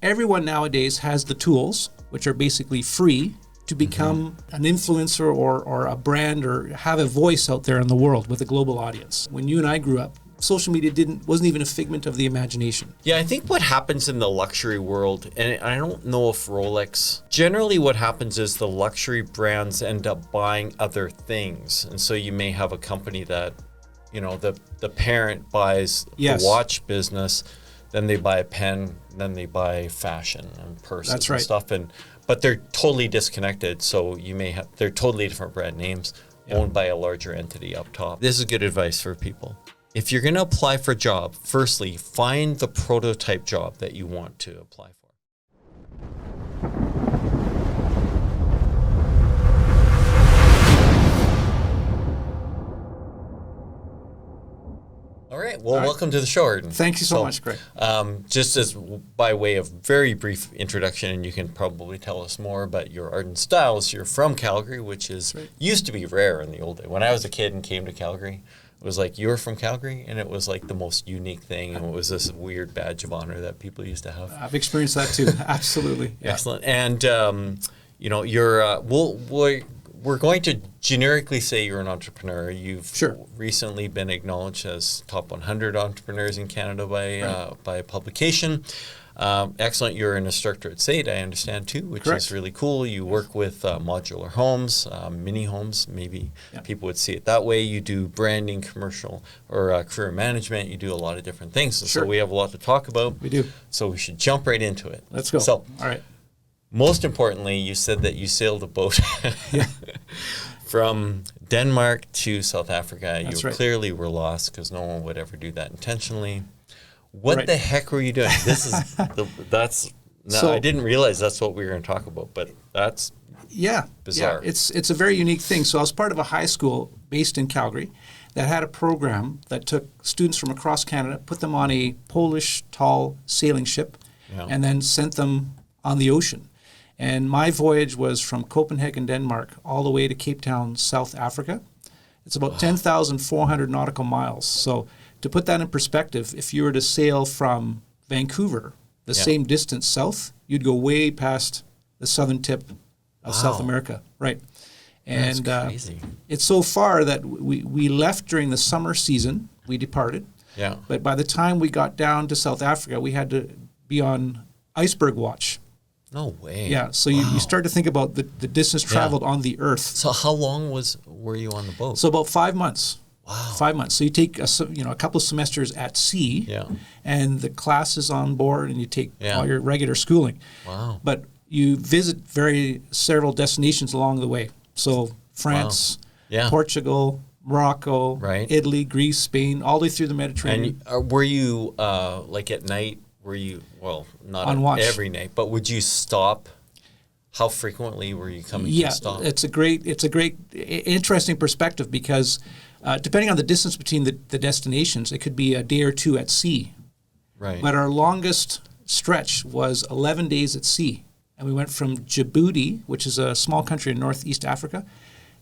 Everyone nowadays has the tools, which are basically free, to become an influencer or a brand or have a voice out there in the world with a global audience. When you and I grew up, social media wasn't even a figment of the imagination. Yeah, I think what happens in the luxury world, and I don't know if Rolex, generally what happens is the luxury brands end up buying other things. And so you may have a company that, the parent buys the watch business, then they buy a pen, then they buy fashion and purses and stuff. But they're totally disconnected. So they're totally different brand names owned by a larger entity up top. This is good advice for people. If you're going to apply for a job, firstly, find the prototype job that you want to apply for. All right. Well, welcome to the show, Arden. Thank you so much, Greg. Just as by way of very brief introduction, and you can probably tell us more, but you're Arden Styles. You're from Calgary, which used to be rare in the old days. When I was a kid and came to Calgary, it was like, you're from Calgary, and it was like the most unique thing, and it was this weird badge of honor that people used to have. I've experienced that too. Absolutely. Yeah. Excellent. And, we're going to generically say you're an entrepreneur. You've recently been acknowledged as top 100 entrepreneurs in Canada by a publication. Excellent. You're an instructor at CEGEN, I understand too, which is really cool. You work with modular homes, mini homes, maybe people would see it that way. You do branding, commercial, or career management. You do a lot of different things. So we have a lot to talk about. We do. So we should jump right into it. Let's go. So, all right. Most importantly, you said that you sailed a boat from Denmark to South Africa. That's you clearly were lost because no one would ever do that intentionally. What the heck were you doing? This is I didn't realize that's what we were going to talk about, but that's bizarre. Yeah, it's a very unique thing. So I was part of a high school based in Calgary that had a program that took students from across Canada, put them on a Polish tall sailing ship, and then sent them on the ocean. And my voyage was from Copenhagen, Denmark, all the way to Cape Town, South Africa. It's about 10,400 nautical miles. So to put that in perspective, if you were to sail from Vancouver, the same distance south, you'd go way past the southern tip of South America. Right. And that's crazy. It's so far that we left during the summer season. We departed. Yeah. But by the time we got down to South Africa, we had to be on iceberg watch. No way. Yeah, so you start to think about the distance traveled on the Earth. So how long were you on the boat? So about 5 months. Wow. 5 months. So you take a couple of semesters at sea, and the class is on board, and you take all your regular schooling. Wow. But you visit several destinations along the way. So France, Portugal, Morocco, Italy, Greece, Spain, all the way through the Mediterranean. And were you like at night? Were you not on watch every night, but would you stop? How frequently were you coming to stop? It's a great, interesting perspective because depending on the distance between the destinations, it could be a day or two at sea. Right. But our longest stretch was 11 days at sea, and we went from Djibouti, which is a small country in Northeast Africa,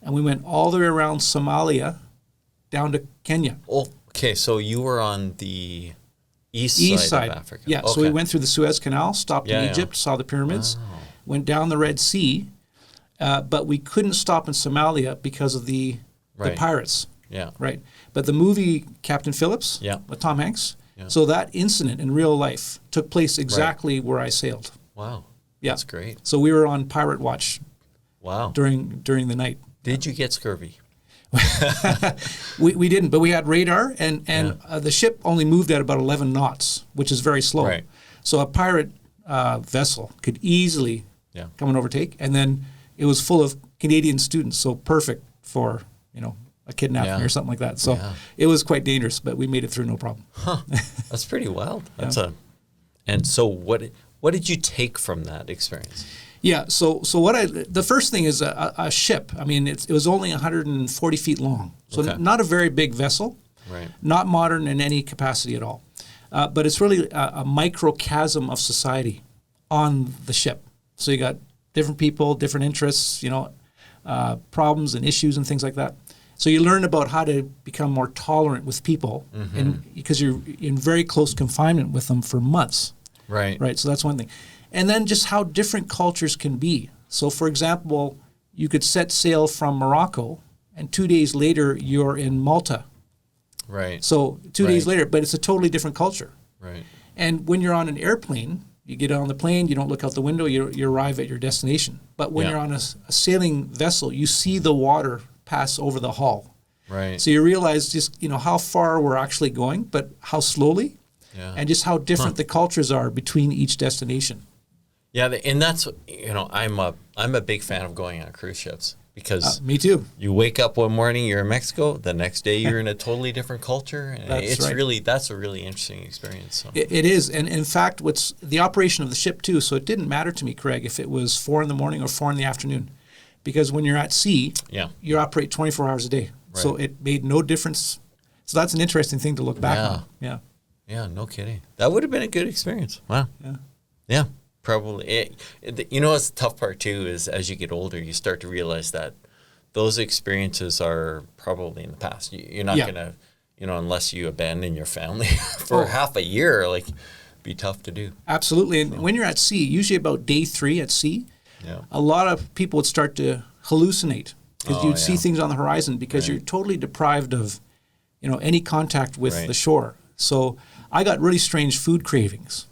and we went all the way around Somalia down to Kenya. Oh, okay. So you were on the east side of Africa. Yeah, so we went through the Suez Canal, stopped in Egypt, saw the pyramids, went down the Red Sea, but we couldn't stop in Somalia because of the pirates. Yeah. Right. But the movie Captain Phillips with Tom Hanks, so that incident in real life took place exactly where I sailed. Wow. Yeah. That's great. So we were on pirate watch during the night. Did you get scurvy? we didn't, but we had radar, and the ship only moved at about 11 knots, which is very slow. Right. So a pirate vessel could easily come and overtake, and then it was full of Canadian students, so perfect for a kidnapping or something like that. So it was quite dangerous, but we made it through no problem. Huh. That's pretty wild. And so what did you take from that experience? Yeah, so the first thing is a ship. I mean, it was only 140 feet long, so not a very big vessel, not modern in any capacity at all. But it's really a microcosm of society on the ship. So you got different people, different interests, problems and issues and things like that. So you learn about how to become more tolerant with people, and because you're in very close confinement with them for months. Right. Right. So that's one thing. And then just how different cultures can be. So, for example, you could set sail from Morocco, and 2 days later, you're in Malta. Right. So 2 days later, but it's a totally different culture. Right. And when you're on an airplane, you get on the plane, you don't look out the window, you arrive at your destination. But when you're on a sailing vessel, you see the water pass over the hull. Right. So you realize just, how far we're actually going, but how slowly, and just how different the cultures are between each destination. Yeah, and that's, I'm a big fan of going on cruise ships because me too. You wake up one morning, you're in Mexico, the next day you're in a totally different culture, and that's a really interesting experience. So. It is, and in fact, what's the operation of the ship too. So it didn't matter to me, Craig, if it was 4 a.m. or 4 p.m, because when you're at sea, you operate 24 hours a day. Right. So it made no difference. So that's an interesting thing to look back on. Yeah. Yeah, no kidding. That would have been a good experience. Wow. Yeah. Probably. What's the tough part too is as you get older, you start to realize that those experiences are probably in the past. You're not going to, unless you abandon your family for half a year, be tough to do. Absolutely. And when you're at sea, usually about day 3 at sea, a lot of people would start to hallucinate because you'd see things on the horizon because you're totally deprived of, any contact with the shore. So I got really strange food cravings.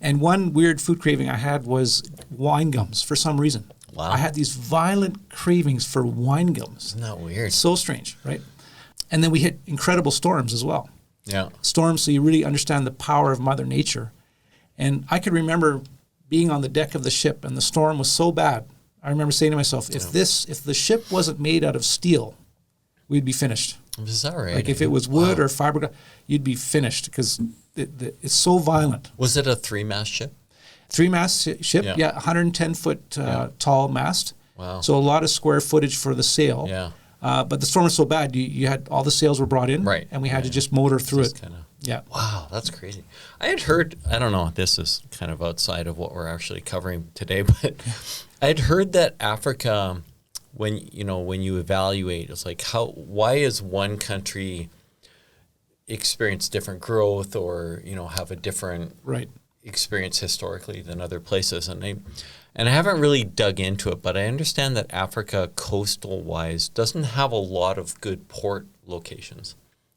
And one weird food craving I had was wine gums for some reason. Wow. I had these violent cravings for wine gums. Isn't that weird? So strange, right? And then we hit incredible storms as well. Yeah. Storms, so you really understand the power of Mother Nature. And I could remember being on the deck of the ship and the storm was so bad. I remember saying to myself, if the ship wasn't made out of steel, we'd be finished. Is that right? Like if it was wood or fiberglass, you'd be finished because it's so violent. Was it a 3-mast ship? 3-mast ship, 110-foot tall mast. Wow. So a lot of square footage for the sail. Yeah. But the storm was so bad, you had all the sails were brought in, and we had to just motor through it. Yeah. Wow, that's crazy. I had heard, I don't know, this is kind of outside of what we're actually covering today, but I had heard that Africa, when you evaluate, it's like why is one country experience different growth or have a different experience historically than other places, and I haven't really dug into it, but I understand that Africa coastal wise doesn't have a lot of good port locations,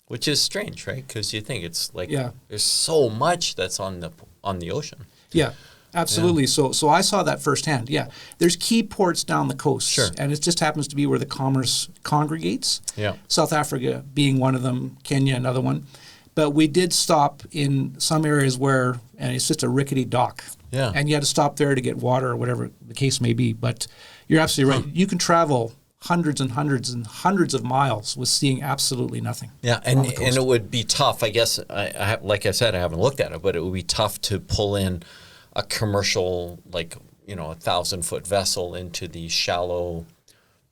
which is strange, right? Because you think it's there's so much that's on the ocean. Yeah. Absolutely. Yeah. So I saw that firsthand. Yeah. There's key ports down the coast. Sure. And it just happens to be where the commerce congregates. Yeah. South Africa being one of them, Kenya another one. But we did stop in some areas and it's just a rickety dock. Yeah. And you had to stop there to get water or whatever the case may be. But you're absolutely right. You can travel hundreds and hundreds and hundreds of miles with seeing absolutely nothing. Yeah, and it would be tough. I guess, like I said, I haven't looked at it, but it would be tough to pull in a commercial, 1,000-foot vessel into the shallow,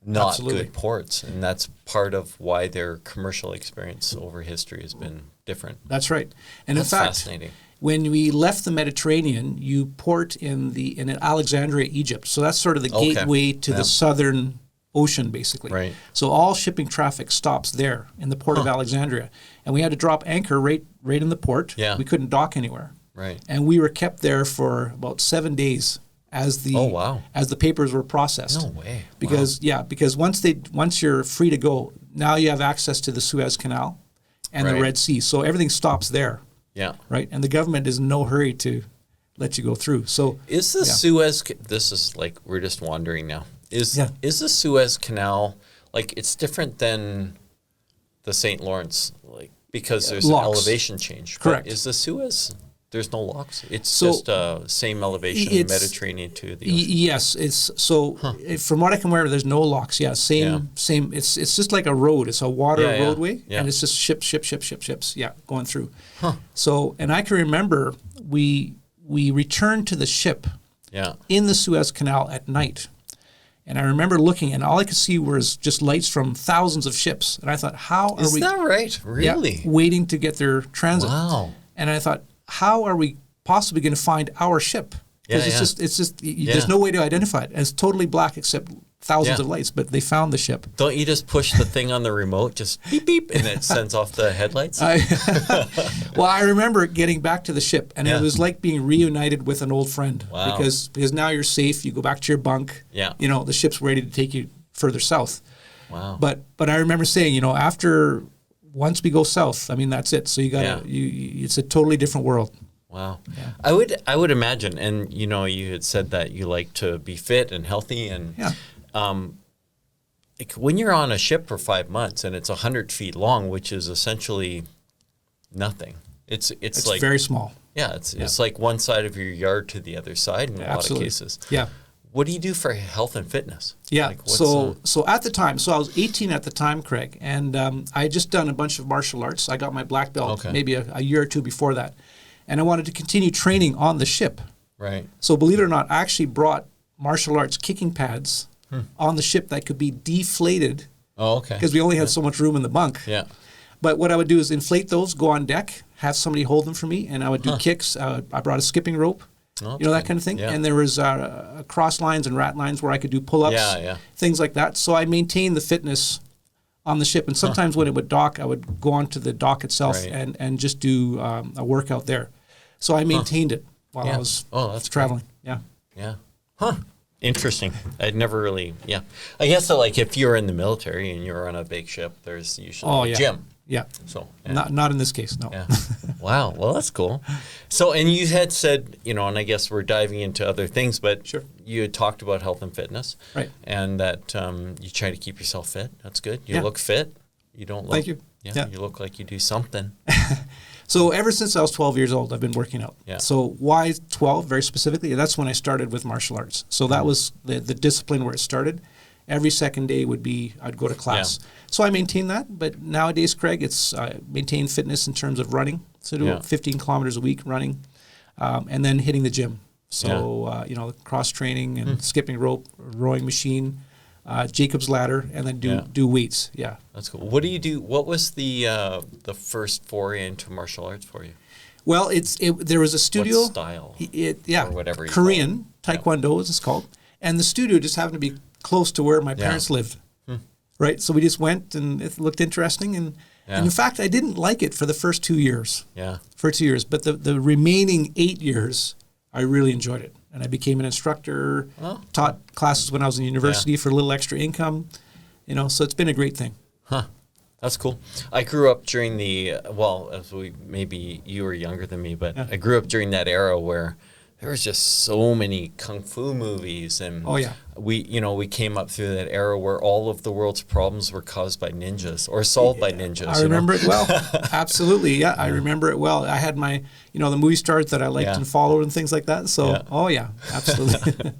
not good ports. And that's part of why their commercial experience over history has been different. That's right. And that's in fact, fascinating. When we left the Mediterranean, you port in Alexandria, Egypt. So that's sort of the gateway to the southern ocean, basically. Right. So all shipping traffic stops there in the port of Alexandria. And we had to drop anchor right in the port. Yeah. We couldn't dock anywhere. Right. And we were kept there for about 7 days as the papers were processed. No way. Because once you're free to go, now you have access to the Suez Canal and the Red Sea. So everything stops there. Yeah. Right. And the government is in no hurry to let you go through. So is the Suez, this is we're just wandering now. Is the Suez Canal it's different than the St. Lawrence because there's an elevation change. Correct. But is the Suez, there's no locks? It's just same elevation in the Mediterranean to the ocean. Yes, it's from what I can remember, there's no locks. Yeah, same. It's just like a road. It's a water roadway, and it's just ships. Yeah, going through. Huh. So, and I can remember we returned to the ship. Yeah. In the Suez Canal at night. And I remember looking, and all I could see was just lights from thousands of ships. And I thought, how are we... Is that right? Really? Waiting to get their transit. Wow. And I thought, how are we possibly going to find our ship? Because it's just there's no way to identify it. And it's totally black except thousands of lights, but they found the ship. Don't you just push the thing on the remote, just beep, beep, and it sends off the headlights? Well, I remember getting back to the ship, and it was like being reunited with an old friend. Wow. Because now you're safe. You go back to your bunk. Yeah. You know, the ship's ready to take you further south. Wow. But I remember saying, you know, once we go south, I mean, that's it. So you got to, it's a totally different world. Wow. Yeah. I would imagine, and you know, you had said that you like to be fit and healthy, and like when you're on a ship for 5 months and it's 100 feet long, which is essentially nothing. It's like very small. Yeah, it's like one side of your yard to the other side in a lot of cases. Yeah. What do you do for health and fitness? Yeah. Like so at the time, I was 18 at the time, Craig, and I had just done a bunch of martial arts. I got my black belt maybe a year or two before that. And I wanted to continue training on the ship. Right. So believe it or not, I actually brought martial arts kicking pads on the ship that could be deflated. Oh, okay. Because we only had so much room in the bunk. Yeah. But what I would do is inflate those, go on deck, have somebody hold them for me, and I would do kicks. I brought a skipping rope, that kind of thing. Yeah. And there was cross lines and rat lines where I could do pull-ups, things like that. So I maintained the fitness on the ship. And sometimes when it would dock, I would go onto the dock itself and just do a workout there. So I maintained it while I was traveling. Great. Yeah. Huh. Interesting. I'd never really, I guess that, like, if you're in the military and you're on a big ship, there's usually a gym. Yeah. So not in this case, no. Yeah. Wow. Well, that's cool. So, and you had said, you know, and I guess we're diving into other things, but you had talked about health and fitness, right? And that you try to keep yourself fit. That's good. You look fit. You don't look. Thank you. Yeah. You look like you do something. So ever since I was 12 years old, I've been working out. Yeah. So why 12, very specifically? That's when I started with martial arts. So that was the discipline where it started. Every second day I'd go to class. Yeah. So I maintain that. But nowadays, Craig, it's maintain fitness in terms of running. So do 15 kilometers a week running, and then hitting the gym. So, cross training and skipping rope, rowing machine, Jacob's ladder, and then do weights. Yeah. That's cool. What do you do? What was the first foray into martial arts for you? Well, there was a studio. What style? Or whatever you Korean Taekwondo, as it's called. And the studio just happened to be close to where my parents lived. Right? So we just went, and it looked interesting. And in fact, I didn't like it for the first 2 years. Yeah. For 2 years. But the remaining 8 years, I really enjoyed it. And I became an instructor, taught classes when I was in university for a little extra income. You know, so it's been a great thing. Huh. That's cool. I grew up during maybe you were younger than me, but I grew up during that era where there was just so many kung fu movies, and we came up through that era where all of the world's problems were caused by ninjas or solved by ninjas. I remember it well. Absolutely, yeah, I remember it well. I had my, the movie stars that I liked and followed and things like that. So, absolutely.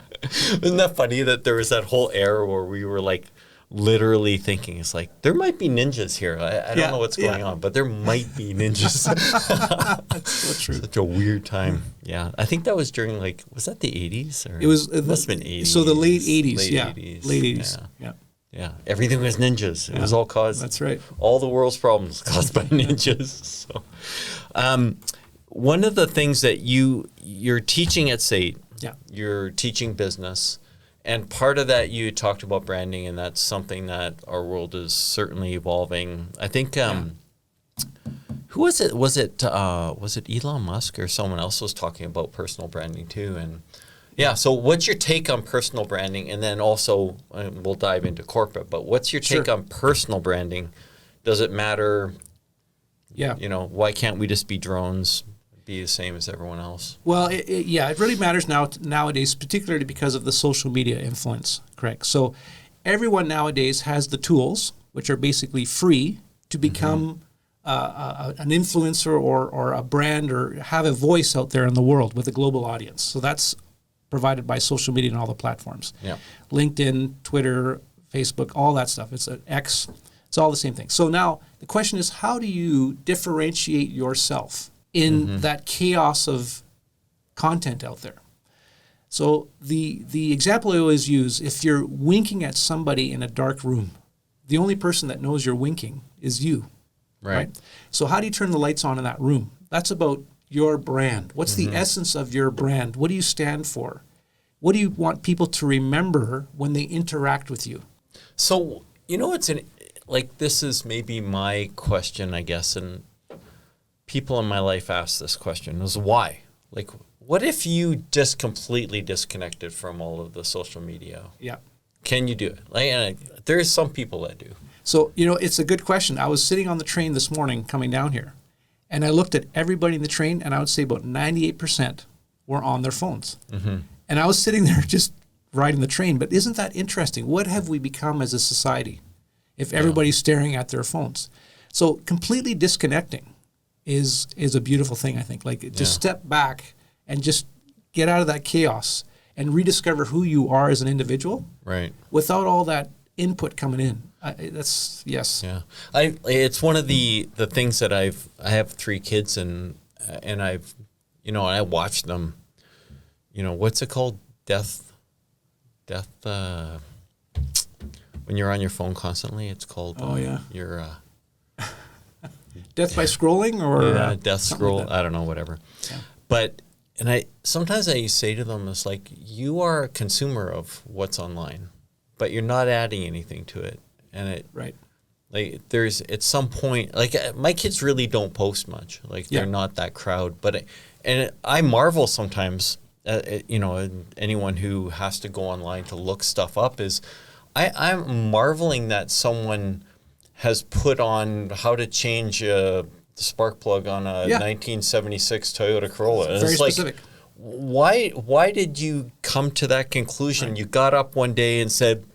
Isn't that funny that there was that whole era where we were like literally thinking, it's like, there might be ninjas here. I don't know what's going on, but there might be ninjas. That's so true. Such a weird time. Yeah. I think that was during, like, was that the 80s? Or it must have been 80s. So the late 80s. Late 80s. Late 80s. Yeah. Yeah. Everything was ninjas. It was all caused. That's right. All the world's problems caused by ninjas. So, one of the things that you're teaching at SAIT, you're teaching business. And part of that, you talked about branding, and that's something that our world is certainly evolving. I think, who was it? Was it Elon Musk or someone else was talking about personal branding too? And so what's your take on personal branding? And then also, we'll dive into corporate, but what's your take on personal branding? Does it matter? Yeah. Why can't we just be drones? Be the same as everyone else? Well, it really matters nowadays, particularly because of the social media influence, correct? So everyone nowadays has the tools, which are basically free, to become an influencer or a brand or have a voice out there in the world with a global audience. So that's provided by social media and all the platforms. Yeah. LinkedIn, Twitter, Facebook, all that stuff. It's an X. It's all the same thing. So now the question is, how do you differentiate yourself in that chaos of content out there? So the example I always use, if you're winking at somebody in a dark room, the only person that knows you're winking is you. Right? So how do you turn the lights on in that room? That's about your brand. What's the essence of your brand? What do you stand for? what do you want people to remember when they interact with you? So, it's this is maybe my question, I guess, and people in my life ask this question, is why? Like, what if you just completely disconnected from all of the social media? Yeah. Can you do it? There's some people that do. So, it's a good question. I was sitting on the train this morning coming down here, and I looked at everybody in the train, and I would say about 98% were on their phones. Mm-hmm. And I was sitting there just riding the train. But isn't that interesting? What have we become as a society if everybody's staring at their phones? So completely disconnecting is a beautiful thing, I think. Like, just step back and just get out of that chaos and rediscover who you are as an individual, right? Without all that input coming in. That's yes. Yeah, it's one of the things that I have 3 kids and I've I watch them. What's it called? Death. When you're on your phone constantly, it's called. Your. Death by scrolling or death scroll. Like I don't know, whatever. Yeah. But sometimes I say to them, it's like, you are a consumer of what's online, but you're not adding anything to it. And right. Like, there's at some point, like, my kids really don't post much. Like, they're not that crowd. But I marvel sometimes. Anyone who has to go online to look stuff up is, I'm marveling that someone has put on how to change the spark plug on a 1976 Toyota Corolla. And very it's specific. Why did you come to that conclusion? Right. You got up one day and said,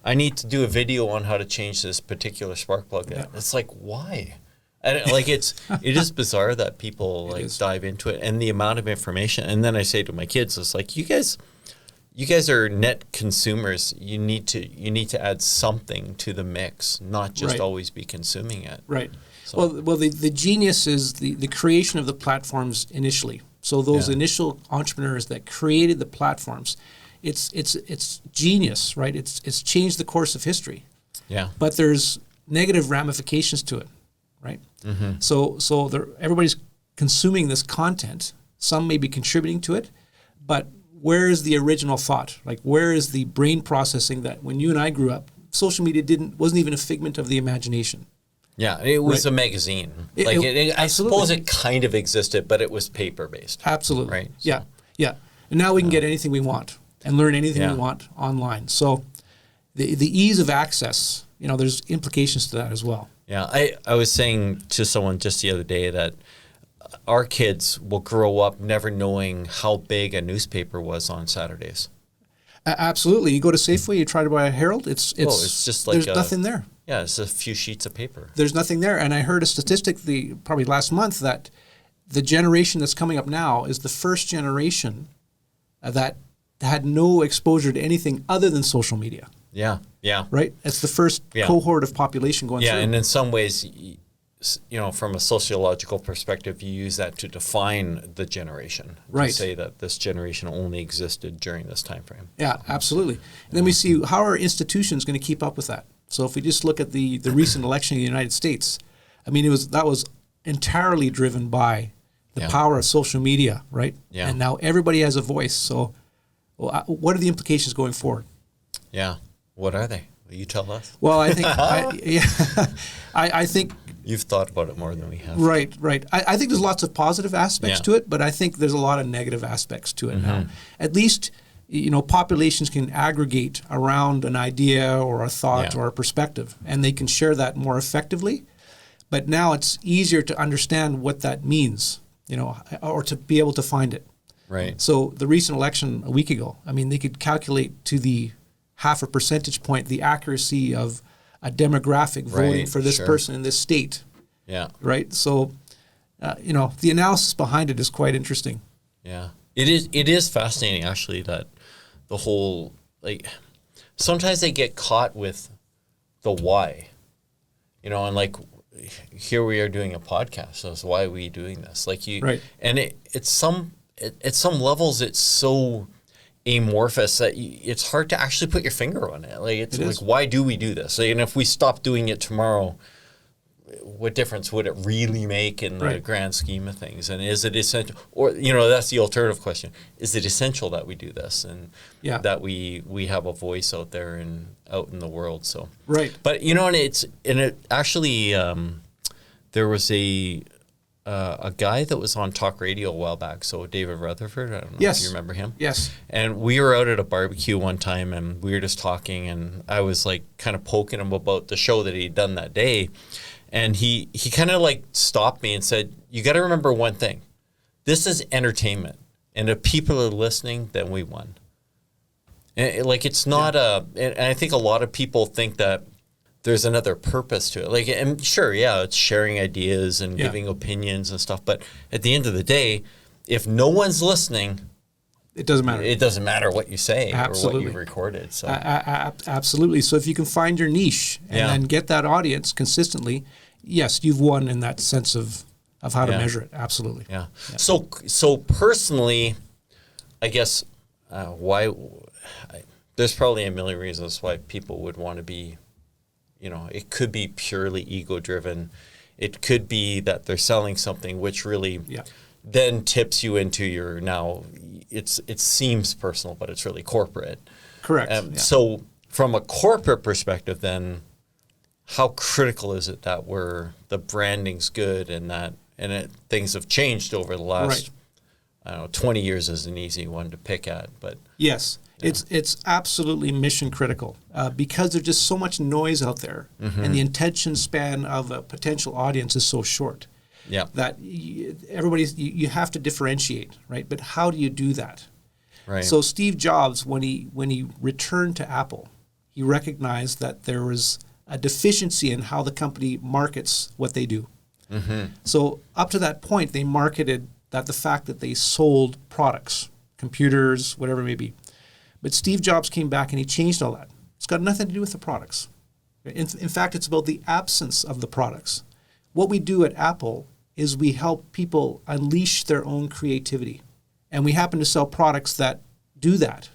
I need to do a video on how to change this particular spark plug. Yeah. It's like, why? And it is bizarre that people dive into it, and the amount of information. And then I say to my kids, it's like, you guys are net consumers. You need to add something to the mix, not just always be consuming it. Right. So. Well, the genius is the creation of the platforms initially. So those initial entrepreneurs that created the platforms, it's genius, right? It's changed the course of history. Yeah. But there's negative ramifications to it, right? Mm-hmm. So everybody's consuming this content. Some may be contributing to it, but where is the original thought? Like, where is the brain processing that when you and I grew up, social media wasn't even a figment of the imagination? Yeah, it was a magazine. I suppose it kind of existed, but it was paper-based. Absolutely. Right? So. Yeah. And now we can get anything we want and learn anything we want online. So the ease of access, there's implications to that as well. Yeah, I was saying to someone just the other day that our kids will grow up never knowing how big a newspaper was on Saturdays. Absolutely. You go to Safeway, you try to buy a Herald, it's just like there's nothing there. Yeah, it's a few sheets of paper. There's nothing there. And I heard a statistic probably last month that the generation that's coming up now is the first generation that had no exposure to anything other than social media. Yeah. Right? It's the first cohort of population going through. Yeah, and in some ways, from a sociological perspective, you use that to define the generation. Right. To say that this generation only existed during this time frame. Yeah, absolutely. And then we see how are institutions going to keep up with that? So if we just look at the recent election in the United States, I mean, that was entirely driven by the power of social media, right? Yeah. And now everybody has a voice. So what are the implications going forward? Yeah. What are they? Will you tell us? Well, I think I think you've thought about it more than we have. Right. I think there's lots of positive aspects to it, but I think there's a lot of negative aspects to it now. At least, populations can aggregate around an idea or a thought or a perspective, and they can share that more effectively. But now it's easier to understand what that means, or to be able to find it. Right. So the recent election a week ago, I mean, they could calculate to the half a percentage point the accuracy of a demographic voting for this person in this state. Yeah. Right. So, the analysis behind it is quite interesting. Yeah. It is fascinating, actually, that the whole, sometimes they get caught with the why, and here we are doing a podcast. So why are we doing this? And at some levels, it's so amorphous that it's hard to actually put your finger on it. It's why do we do this? And if we stop doing it tomorrow, what difference would it really make in the Right. grand scheme of things? And is it essential? Or, that's the alternative question. Is it essential that we do this and Yeah. that we have a voice out there and out in the world? So, Right. but, and it actually, there was a guy that was on talk radio a while back. So David Rutherford, I don't know Yes. if you remember him. Yes. And we were out at a barbecue one time and we were just talking and I was like kind of poking him about the show that he'd done that day. And he kind of like stopped me and said, you got to remember one thing. This is entertainment. And if people are listening, then we won. And it's not and I think a lot of people think that there's another purpose to it. Like, and sure, yeah, it's sharing ideas and giving opinions and stuff. But at the end of the day, if no one's listening, It doesn't matter. it doesn't matter what you say Absolutely. or what you've recorded. So Absolutely. So if you can find your niche and then get that audience consistently, yes, you've won in that sense of how to measure it. Absolutely. yeah. So personally, I guess there's probably a million reasons why people would want to be, it could be purely ego driven. It could be that they're selling something which really then tips you into your it seems personal, but it's really corporate. Correct. So from a corporate perspective, then how critical is it that the branding's good and things have changed over the last, 20 years is an easy one to pick at, but yes, it's absolutely mission critical because there's just so much noise out there, and the attention span of a potential audience is so short. Yeah. That you have to differentiate, right? But how do you do that? Right. So Steve Jobs, when he returned to Apple, he recognized that there was a deficiency in how the company markets what they do. So up to that point, they marketed the fact that they sold products, computers, whatever it may be. But Steve Jobs came back and he changed all that. It's got nothing to do with the products. In fact, it's about the absence of the products. What we do at Apple is we help people unleash their own creativity. And we happen to sell products that do that.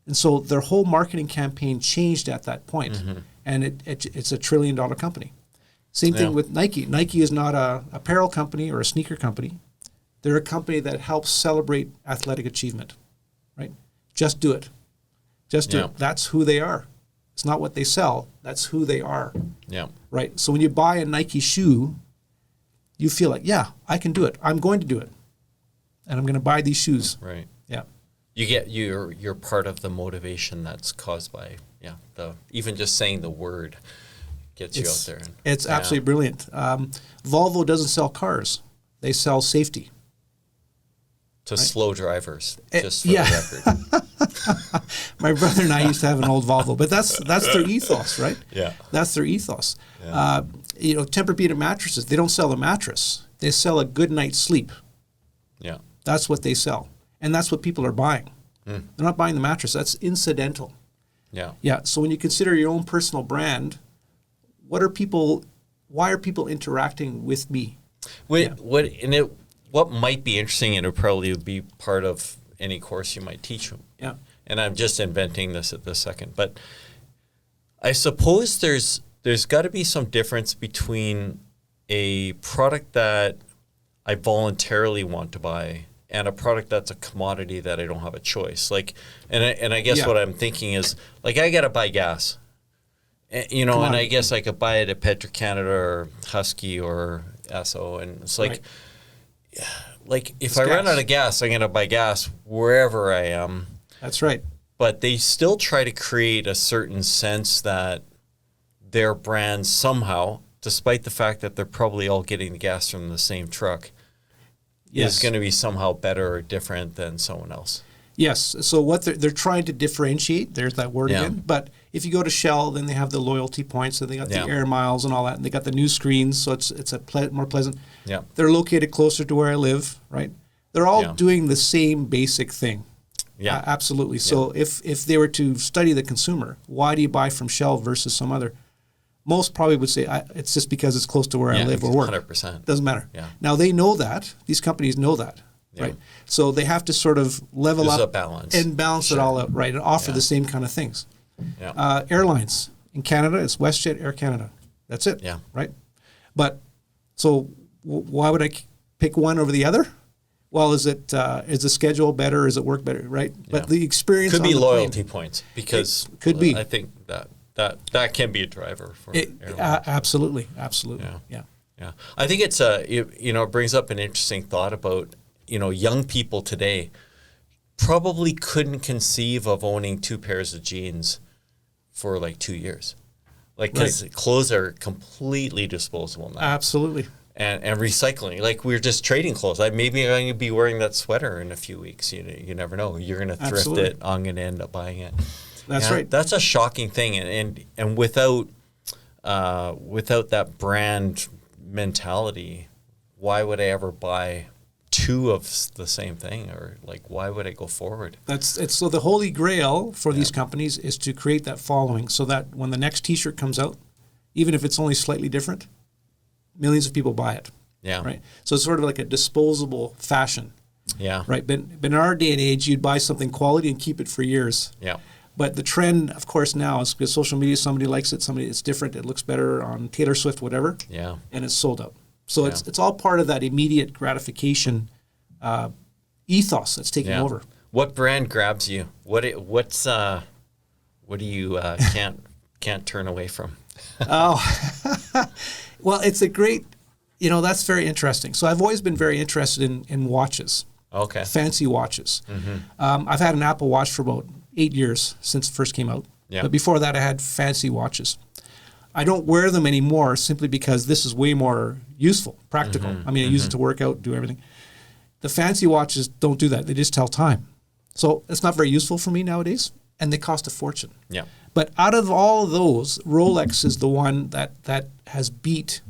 And so their whole marketing campaign changed at that point. And it's $1 trillion company. Same thing with Nike. Nike is not a apparel company or a sneaker company. They're a company that helps celebrate athletic achievement, right? Just do it. Just do it. That's who they are. It's not what they sell. That's who they are. Yeah. Right. So when you buy a Nike shoe, you feel like, yeah, I can do it. I'm going to do it. And I'm going to buy these shoes. Right. Yeah. You're part of the motivation that's caused by even just saying the word gets you out there. It's absolutely brilliant. Volvo doesn't sell cars. They sell safety. To slow drivers, just for the record. My brother and I used to have an old Volvo, but that's their ethos, right? Yeah. That's their ethos. Yeah. Tempur-Pedic mattresses, they don't sell a mattress. They sell a good night's sleep. Yeah. That's what they sell. And that's what people are buying. They're not buying the mattress. That's incidental. Yeah. Yeah. So when you consider your own personal brand, why are people interacting with me? What might be interesting, and it would probably be part of any course you might teach them. Yeah. And I'm just inventing this at this second, but I suppose there's got to be some difference between a product that I voluntarily want to buy and a product that's a commodity that I don't have a choice. And I guess what I'm thinking is, I got to buy gas. And I guess I could buy it at Petro-Canada or Husky or Esso, and it's if I run out of gas, I'm going to buy gas wherever I am. That's right. But they still try to create a certain sense that their brand somehow, despite the fact that they're probably all getting the gas from the same truck, is going to be somehow better or different than someone else. Yes. So what they're trying to differentiate, there's that word again. But if you go to Shell, then they have the loyalty points, and they got the air miles and all that, and they got the new screens, so it's more pleasant. Yeah. They're located closer to where I live, right? They're all doing the same basic thing. Yeah. Absolutely. So if they were to study the consumer, why do you buy from Shell versus some other? Most probably would say it's just because it's close to where I live or work. 100%. Doesn't matter. Yeah. Now they know that. These companies know that. Yeah. Right. So they have to sort of level There's up a balance. and balance it all out, right, and offer the same kind of things. Yeah. Airlines. In Canada, it's WestJet, Air Canada. That's it. Yeah. Right? But so why would I pick one over the other? Well, is the schedule better? Is it work better? Right. Yeah. But the experience could be on the loyalty plane, points because it could be. I think that can be a driver for absolutely. Yeah. I think it's it brings up an interesting thought about young people today probably couldn't conceive of owning 2 pairs of jeans for like 2 years, like because clothes are completely disposable now. Absolutely. And recycling, like we're just trading clothes. Maybe I'm going to be wearing that sweater in a few weeks. You never know. You're going to thrift it. I'm going to end up buying it. That's right. That's a shocking thing, and without that brand mentality, why would I ever buy 2 of the same thing, or like why would I go forward? So the holy grail for these companies is to create that following, so that when the next T-shirt comes out, even if it's only slightly different, millions of people buy it. Yeah. Right. So it's sort of like a disposable fashion. Yeah. Right. But in our day and age, you'd buy something quality and keep it for years. Yeah. But the trend, of course, now is because social media, somebody likes it, it's different, it looks better on Taylor Swift, whatever. Yeah. And it's sold out. So it's all part of that immediate gratification ethos that's taking over. What brand grabs you? What do you can't turn away from? Well, it's a great, that's very interesting. So I've always been very interested in watches. Okay. Fancy watches. Mm-hmm. I've had an Apple Watch for about 8 years since it first came out. Yeah. But before that, I had fancy watches. I don't wear them anymore simply because this is way more useful, practical. Mm-hmm. I mean, I use it to work out, do everything. The fancy watches don't do that. They just tell time. So it's not very useful for me nowadays, and they cost a fortune. Yeah. But out of all of those, Rolex is the one that has beat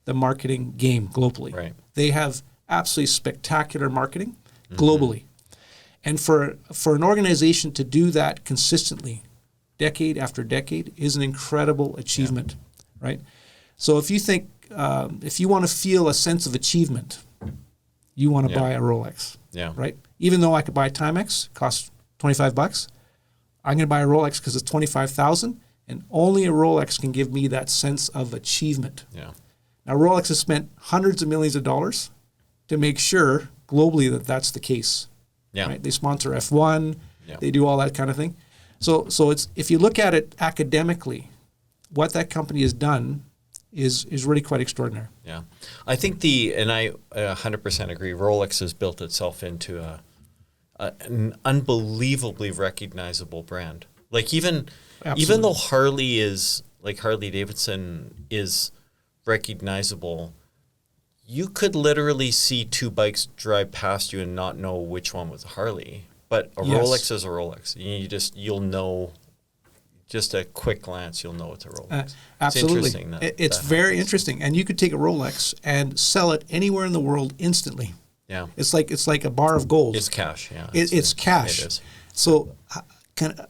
the marketing game globally. Right. They have absolutely spectacular marketing globally. And for an organization to do that consistently, decade after decade, is an incredible achievement, right? So if you think, if you want to feel a sense of achievement, you want to buy a Rolex, right? Even though I could buy a Timex, costs $25, I'm going to buy a Rolex because it's $25,000, and only a Rolex can give me that sense of achievement. Yeah. Now, Rolex has spent hundreds of millions of dollars to make sure globally that that's the case. Yeah. Right? They sponsor F1. Yeah. They do all that kind of thing. So it's, if you look at it academically, what that company has done is really quite extraordinary. Yeah. I think and I 100% agree, Rolex has built itself into an unbelievably recognizable brand. Like even though Harley Davidson is recognizable, you could literally see 2 bikes drive past you and not know which one was a Harley. But a Rolex is a Rolex. You'll know, just a quick glance, you'll know it's a Rolex. Absolutely. It's interesting. It's very interesting. And you could take a Rolex and sell it anywhere in the world instantly. Yeah. It's like a bar of gold. It's cash, yeah. It's cash. It is. So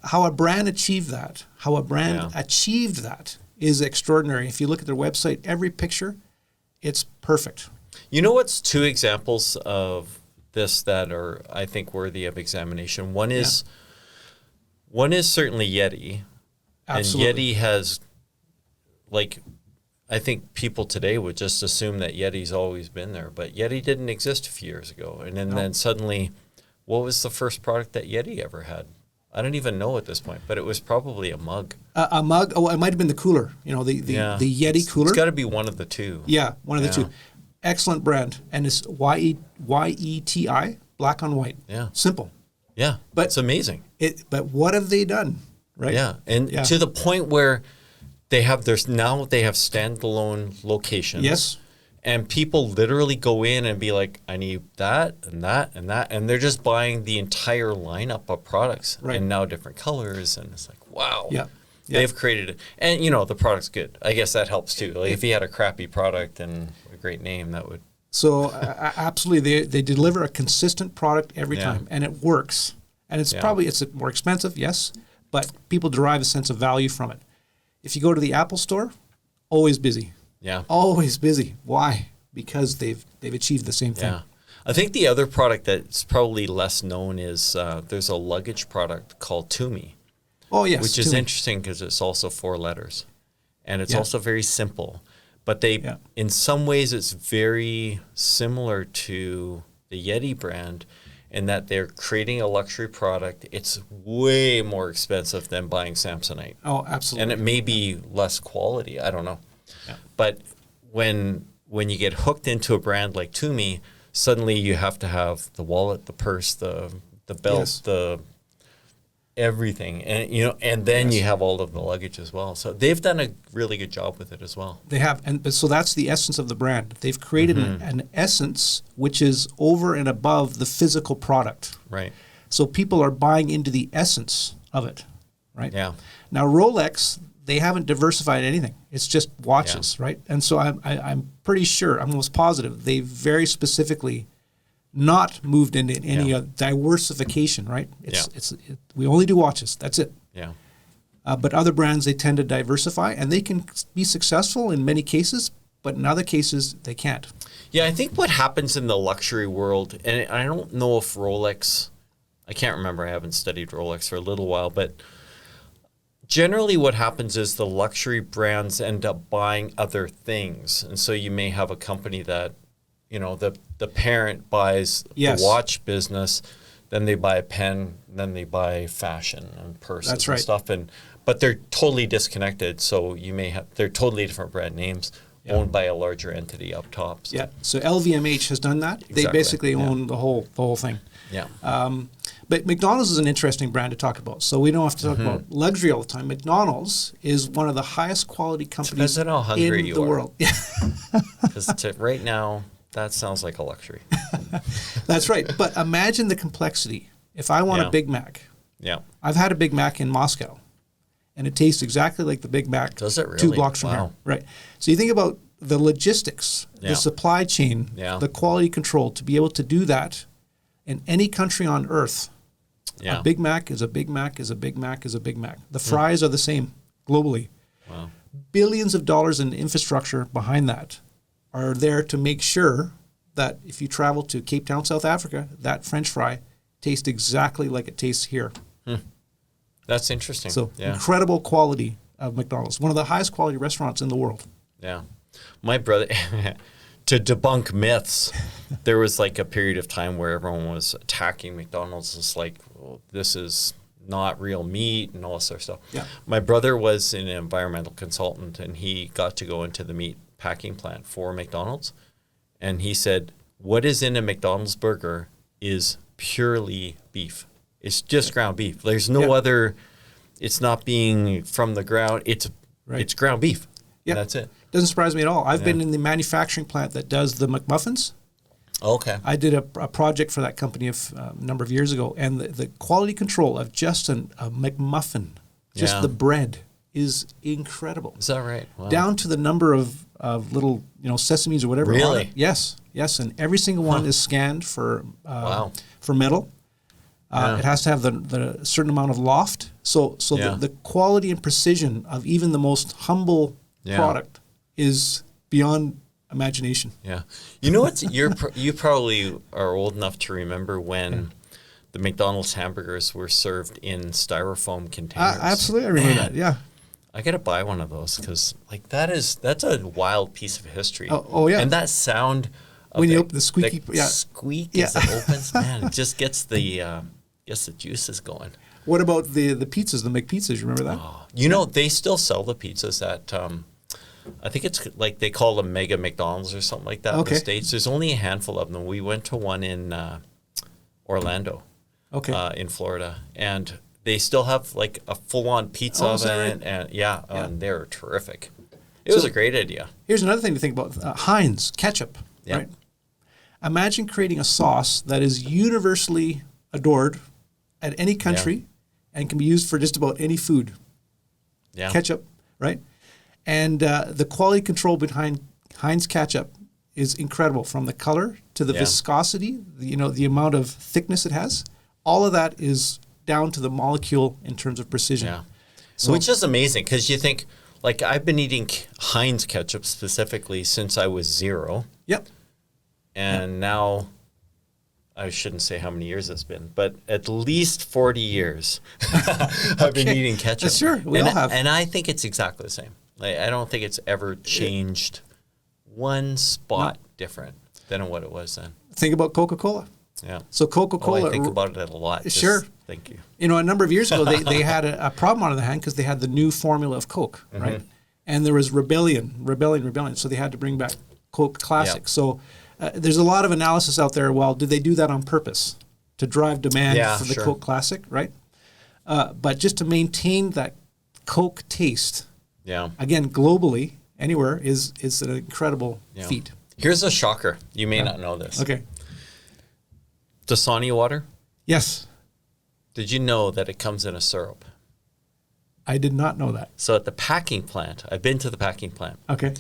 how a brand achieved that, is extraordinary. If you look at their website, every picture, it's perfect. You know what's 2 examples of this that are, I think, worthy of examination? One is certainly Yeti. Absolutely. And Yeti has, I think people today would just assume that Yeti's always been there, but Yeti didn't exist a few years ago. And then suddenly, what was the first product that Yeti ever had? I don't even know at this point, but it was probably a mug. A mug? Oh, it might have been the cooler. The Yeti cooler. It's got to be one of the 2. Yeah, one of the 2. Excellent brand, and it's YETI, black on white. Yeah, simple. Yeah, but it's amazing. But what have they done? Right. Yeah, and to the point where they have standalone locations. Yes. And people literally go in and be like, I need that and that and that. And they're just buying the entire lineup of products and now different colors. And it's like, wow. Yeah. They've created it. And, the product's good. I guess that helps too. Like if you had a crappy product and a great name, that would. So absolutely, they deliver a consistent product every time. And it works. And it's probably more expensive, yes. But people derive a sense of value from it. If you go to the Apple store, always busy. Yeah. Always busy. Why? Because they've achieved the same thing. Yeah. I think the other product that's probably less known is there's a luggage product called Tumi. Oh, yes. Which is interesting because it's also 4 letters. And it's also very simple. But in some ways, it's very similar to the Yeti brand in that they're creating a luxury product. It's way more expensive than buying Samsonite. Oh, absolutely. And it may be less quality. I don't know. Yeah. But when you get hooked into a brand like Tumi, suddenly you have to have the wallet, the purse, the belt, Yes. the everything, and then you have all of the luggage as well. So they've done a really good job with it as well. They have, but so that's the essence of the brand. They've created an essence which is over and above the physical product. Right. So people are buying into the essence of it, right? Yeah. Now Rolex, they haven't diversified anything. It's just watches, right? And so I'm pretty sure, I'm almost positive, they very specifically not moved into any diversification, right? We only do watches. That's it. Yeah. But other brands, they tend to diversify, and they can be successful in many cases, but in other cases, they can't. Yeah, I think what happens in the luxury world, and I don't know if Rolex, I can't remember, I haven't studied Rolex for a little while, but generally what happens is the luxury brands end up buying other things. And so you may have a company that, the parent buys the watch business, then they buy a pen, then they buy fashion and purses and stuff. But they're totally disconnected. So they're totally different brand names owned by a larger entity up top. So. Yeah. So LVMH has done that. Exactly. They basically own the whole thing. Yeah. But McDonald's is an interesting brand to talk about. So we don't have to talk about luxury all the time. McDonald's is one of the highest quality companies in the world. Because right now, that sounds like a luxury. That's right. But imagine the complexity. If I want a Big Mac, I've had a Big Mac in Moscow, and it tastes exactly like the Big Mac 2 blocks from here. Right. So you think about the logistics, the supply chain, the quality control, to be able to do that in any country on earth. A Big Mac is a Big Mac is a Big Mac is a Big Mac. The fries are the same globally. Wow. Billions of dollars in infrastructure behind that are there to make sure that if you travel to Cape Town, South Africa, that French fry tastes exactly like it tastes here. That's interesting. So incredible quality of McDonald's. One of the highest quality restaurants in the world. Yeah. My brother, to debunk myths, there was like a period of time where everyone was attacking McDonald's. It's like, well, this is not real meat and all this sort of stuff. Yeah. My brother was an environmental consultant, and he got to go into the meat packing plant for McDonald's. And he said, what is in a McDonald's burger is purely beef. It's just ground beef. There's no other, it's not being from the ground. It's ground beef. Yeah. And that's it. Doesn't surprise me at all. I've been in the manufacturing plant that does the McMuffins. Okay. I did a project for that company a number of years ago, and the quality control of just a McMuffin, just the bread, is incredible. Is that right? Wow. Down to the number of little sesames or whatever. Really? Yes, and every single one is scanned for metal. It has to have the certain amount of loft. So the quality and precision of even the most humble product is beyond imagination. Yeah. You know what? You probably are old enough to remember when the McDonald's hamburgers were served in styrofoam containers. Absolutely, I remember that. Yeah. I gotta buy one of those because that's a wild piece of history. Oh yeah. And that sound when you open the squeaky squeak as it opens, man, it just gets the juices going. What about the pizzas, the McPizzas? You remember that? Oh, they still sell the pizzas at I think it's like they call them Mega McDonald's or something like that in the States. There's only a handful of them. We went to one in Orlando, in Florida, and they still have like a full-on pizza oven, and they're terrific. It was a great idea. Here's another thing to think about: Heinz ketchup. Yep. Right? Imagine creating a sauce that is universally adored at any country and can be used for just about any food. Yeah. Ketchup, right? And the quality control behind Heinz ketchup is incredible, from the color to the viscosity, the amount of thickness it has. All of that is down to the molecule in terms of precision. Yeah. So, which is amazing because you think, like, I've been eating Heinz ketchup specifically since I was 0. Yep. And now, I shouldn't say how many years it's been, but at least 40 years I've been eating ketchup. Sure, we all have. And I think it's exactly the same. Like, I don't think it's ever changed one spot different than what it was then. Think about Coca-Cola. Yeah. So Coca-Cola. I think about it a lot. Sure. Thank you. You know, a number of years ago, they had a problem on their hand because they had the new formula of Coke, right? And there was rebellion. So they had to bring back Coke Classic. Yep. So there's a lot of analysis out there. Well, did they do that on purpose to drive demand for the Coke Classic, right? But just to maintain that Coke taste, again, globally, anywhere, is an incredible feat. Here's a shocker. You may not know this. Okay. Dasani water? Yes. Did you know that it comes in a syrup? I did not know that. So at the packing plant, I've been to the packing plant. Okay.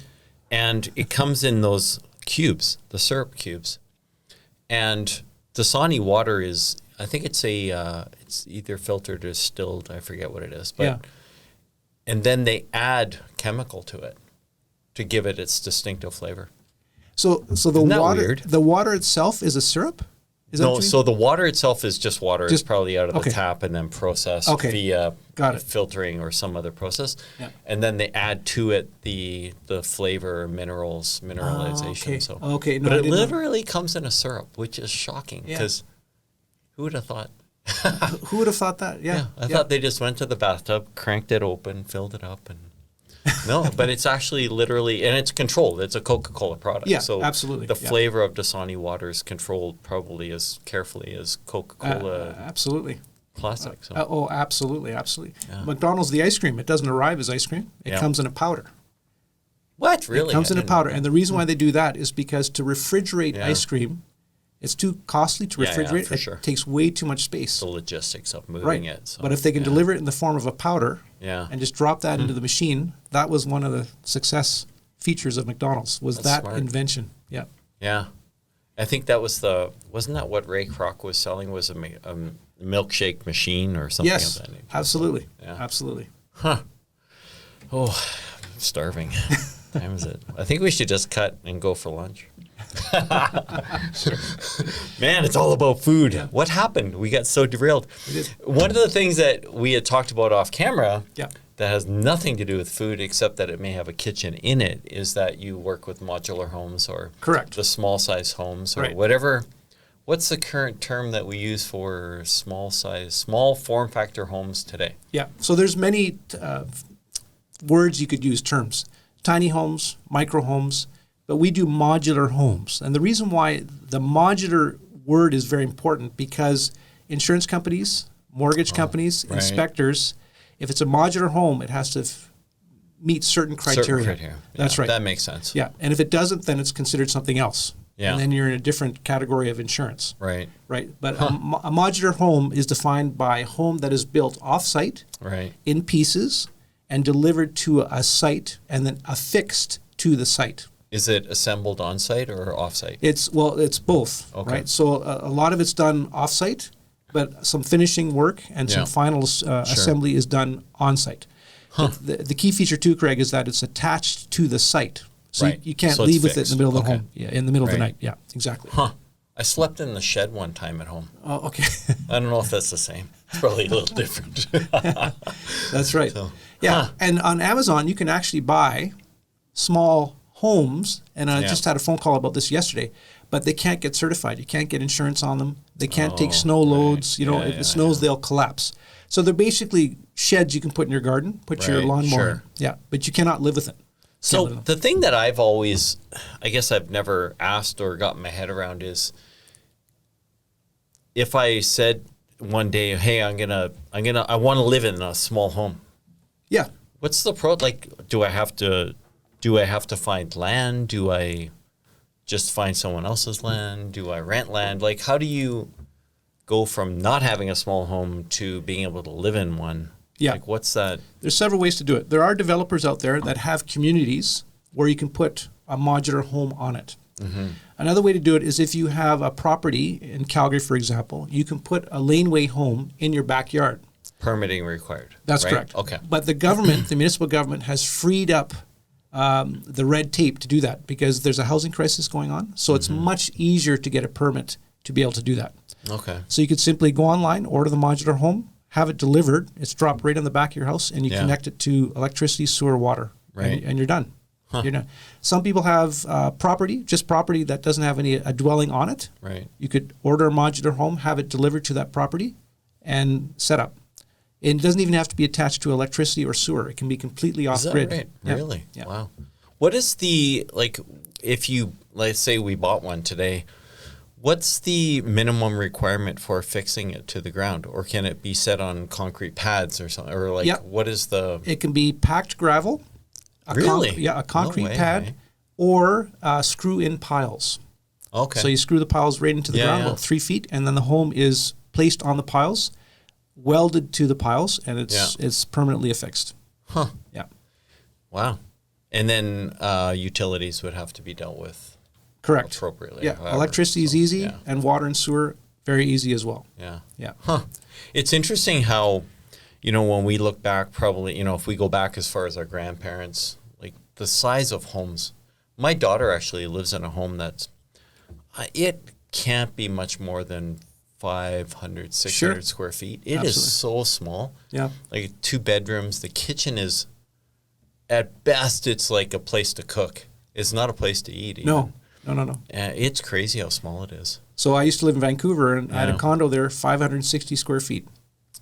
And it comes in those cubes, the syrup cubes. And Dasani water is, I think it's it's either filtered or distilled. I forget what it is. But and then they add chemical to it to give it its distinctive flavor. So the water itself is a syrup? Is that so the water itself is just water. It's probably out of the tap and then processed via filtering or some other process. Yeah. And then they add to it the flavor, mineralization. But it literally comes in a syrup, which is shocking because who would have thought? Who would have thought that? Yeah. I thought they just went to the bathtub, cranked it open, filled it up, and no, but it's actually literally, and it's controlled. It's a Coca-Cola product. Yeah, so absolutely. The flavor of Dasani water is controlled probably as carefully as Coca-Cola. Absolutely. Classic. So. Absolutely. Yeah. McDonald's, the ice cream, it doesn't arrive as ice cream. It comes in a powder. What? Really? It comes in a powder. And the reason why they do that is because to refrigerate ice cream, it's too costly to refrigerate. It takes way too much space. The logistics of moving it. So, but if they can deliver it in the form of a powder and just drop that into the machine, that was one of the success features of McDonald's, was That's that smart. Invention. Yeah. Yeah. I think that was wasn't that what Ray Kroc was selling, was a milkshake machine or something of that nature? Absolutely. Yeah. Absolutely. Huh. Oh, I'm starving. What time is it? I think we should just cut and go for lunch. Man, it's all about food. Yeah. What happened? We got so derailed. One of the things that we had talked about off camera that has nothing to do with food except that it may have a kitchen in it is that you work with modular homes or the small size homes or whatever. What's the current term that we use for small form factor homes today? Yeah, so there's many words you could use, terms. Tiny homes, micro homes, but we do modular homes. And the reason why the modular word is very important because insurance companies, mortgage companies, inspectors, if it's a modular home, it has to meet certain criteria. That's right. That makes sense. Yeah. And if it doesn't, then it's considered something else. Yeah. And then you're in a different category of insurance. Right. Right. But a modular home is defined by a home that is built off-site, in pieces, and delivered to a site and then affixed to the site. Is it assembled on site or off site? It's both, right? So a lot of it's done off site, but some finishing work and some final assembly is done on site. The key feature too, Craig, is that it's attached to the site. So you can't leave with it in the middle of the home. Yeah, in the middle of the night. Yeah, exactly. I slept in the shed one time at home. Oh, okay. I don't know if that's the same. It's probably a little different. That's right. So, and on Amazon, you can actually buy small homes, and I just had a phone call about this yesterday, but they can't get certified. You can't get insurance on them. They can't take snow loads. You know, if it snows, they'll collapse. So they're basically sheds you can put in your garden, put your lawnmower in. Yeah, but you cannot live with it. So the thing that I've always, I guess I've never asked or gotten my head around is, if I said one day, hey, I want to live in a small home. Yeah. What's the like, do I have to find land? Do I just find someone else's land? Do I rent land? Like, how do you go from not having a small home to being able to live in one? Yeah. Like, what's that? There's several ways to do it. There are developers out there that have communities where you can put a modular home on it. Mm-hmm. Another way to do it is if you have a property in Calgary, for example, you can put a laneway home in your backyard. Permitting required. That's correct. Okay. But the government, the municipal government, has freed up the red tape to do that because there's a housing crisis going on. So it's much easier to get a permit to be able to do that. Okay. So you could simply go online, order the modular home, have it delivered. It's dropped right on the back of your house, and you connect it to electricity, sewer, water, and you're done. You're not. Some people have property that doesn't have a dwelling on it. Right. You could order a modular home, have it delivered to that property, and set up. It doesn't even have to be attached to electricity or sewer. It can be completely off grid. Right? Yeah. Really? Yeah. Wow. What is the, like, if you, let's say we bought one today, what's the minimum requirement for fixing it to the ground? Or can it be set on concrete pads or something? Or like, what is the... It can be packed gravel. Really? A concrete No way, pad, eh? or screw-in piles. Okay. So you screw the piles right into the ground, about 3 feet, and then the home is placed on the piles, welded to the piles, and it's permanently affixed. Huh. Yeah. Wow. And then utilities would have to be dealt with Correct. appropriately. Yeah. However. Electricity is easy, and water and sewer, very easy as well. Yeah. Yeah. Huh. It's interesting how, when we look back, probably, if we go back as far as our grandparents, like the size of homes. My daughter actually lives in a home that's, it can't be much more than 500, 600 square feet. It is so small. Yeah. Like 2 bedrooms. The kitchen is, at best, it's like a place to cook. It's not a place to eat. Even. No. It's crazy how small it is. So I used to live in Vancouver, and I had a condo there, 560 square feet.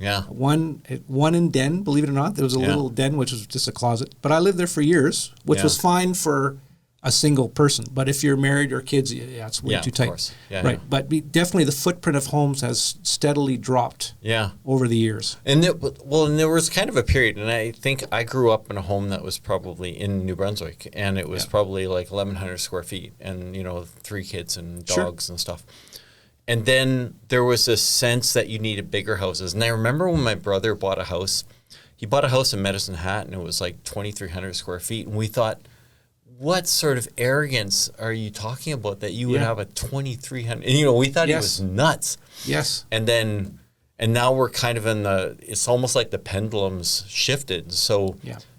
Yeah. One in den, believe it or not. There was a little den, which was just a closet. But I lived there for years, which was fine for a single person. But if you're married or kids, it's way too tight. Of course. Yeah, right. But definitely the footprint of homes has steadily dropped over the years. And there was kind of a period, and I think I grew up in a home that was probably in New Brunswick, and it was probably like 1,100 square feet, and 3 kids and dogs and stuff. And then there was this sense that you needed bigger houses. And I remember when my brother bought a house, he bought a house in Medicine Hat, and it was like 2,300 square feet. And we thought, what sort of arrogance are you talking about that you would have a 2,300? And, we thought he was nuts. Yes. And now we're kind of it's almost like the pendulum's shifted. So,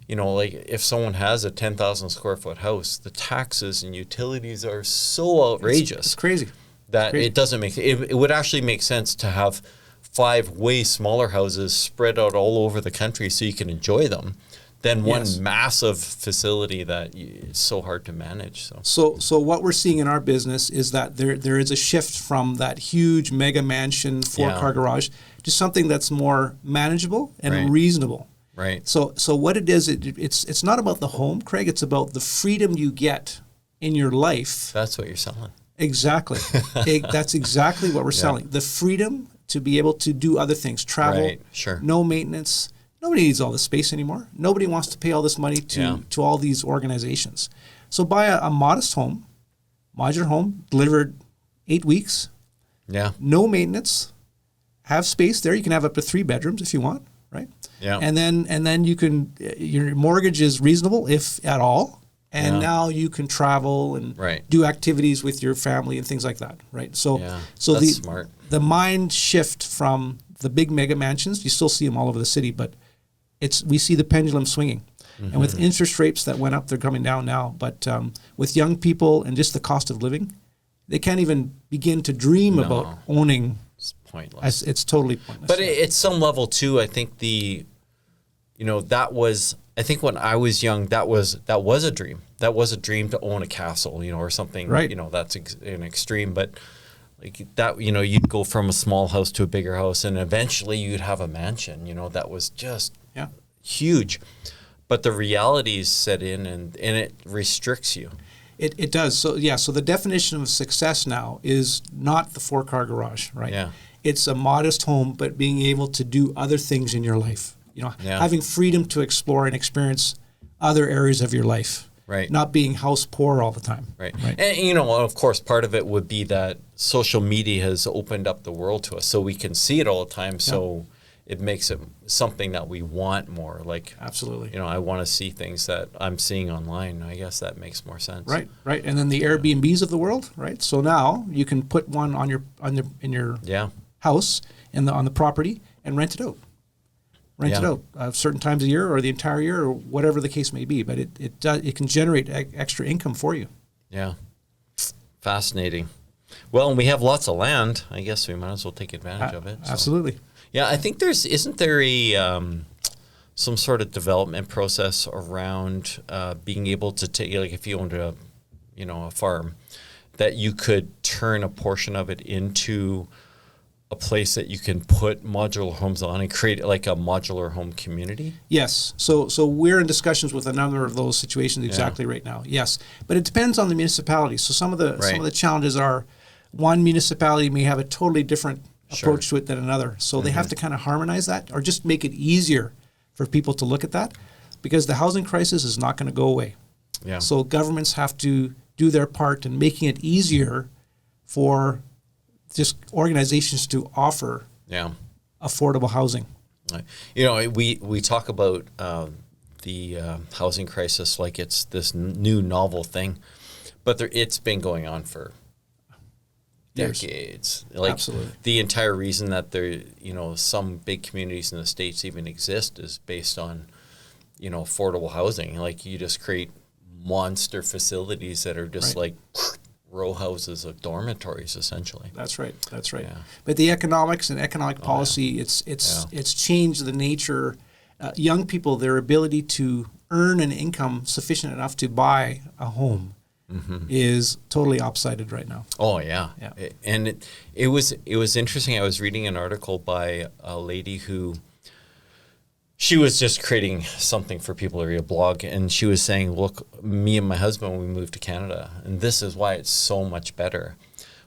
like if someone has a 10,000 square foot house, the taxes and utilities are so outrageous. It's crazy. That it doesn't make it would actually make sense to have 5 way smaller houses spread out all over the country so you can enjoy them than one massive facility that is so hard to manage. So what we're seeing in our business is that there is a shift from that huge mega mansion 4-car garage to something that's more manageable and reasonable. Right. So what it is, it's not about the home, Craig. It's about the freedom you get in your life. That's what you're selling. Exactly. That's exactly what we're selling. The freedom to be able to do other things, travel, no maintenance. Nobody needs all this space anymore. Nobody wants to pay all this money to all these organizations. So buy a modest home, modular home, delivered 8 weeks. Yeah. No maintenance. Have space there. You can have up to 3 bedrooms if you want, right? Yeah. And then you can, your mortgage is reasonable, if at all. And now you can travel and do activities with your family and things like that, right? So that's smart. The mind shift from the big mega mansions, you still see them all over the city, but we see the pendulum swinging. Mm-hmm. And with interest rates that went up, they're coming down now. But with young people and just the cost of living, they can't even begin to dream about owning. It's pointless. It's totally pointless. But at some level too, I think I think when I was young, that was a dream. That was a dream to own a castle, or something. Right. That's an extreme, but like that, you'd go from a small house to a bigger house, and eventually you'd have a mansion. That was just huge. But the realities set in, and it restricts you. It does. So the definition of success now is not the 4-car garage, right? Yeah. It's a modest home, but being able to do other things in your life. Having freedom to explore and experience other areas of your life. Right. Not being house poor all the time. Right. And, of course, part of it would be that social media has opened up the world to us so we can see it all the time. So it makes it something that we want more. Like, absolutely. I want to see things that I'm seeing online. I guess that makes more sense. Right. And then the Airbnbs of the world, right? So now you can put one in your house on the property and rent it out. Rent it out certain times a year or the entire year or whatever the case may be. But it can generate extra income for you. Yeah. Fascinating. Well, and we have lots of land. I guess we might as well take advantage of it. So. Absolutely. Yeah, I think isn't there some sort of development process around being able to take, like if you owned a farm, that you could turn a portion of it into a place that you can put modular homes on and create like a modular home community? Yes. So we're in discussions with a number of those situations exactly right now. Yes. But it depends on the municipality. So some of the challenges are, one municipality may have a totally different approach to it than another. So they have to kind of harmonize that, or just make it easier for people to look at that, because the housing crisis is not going to go away. Yeah. So governments have to do their part in making it easier for just organizations to offer affordable housing. We talk about the housing crisis like it's this new novel thing, but it's been going on for decades. Like Absolutely. The entire reason that there, some big communities in the States even exist is based on, affordable housing. Like you just create monster facilities that are just like row houses of dormitories, essentially. That's right. Yeah. But the economics and economic policy, it's changed the nature. Young people, their ability to earn an income sufficient enough to buy a home is totally upsided right now. Oh yeah. And it was interesting. I was reading an article by a lady who, she was just creating something for people to read, a blog, and she was saying, look, me and my husband, we moved to Canada, and this is why it's so much better.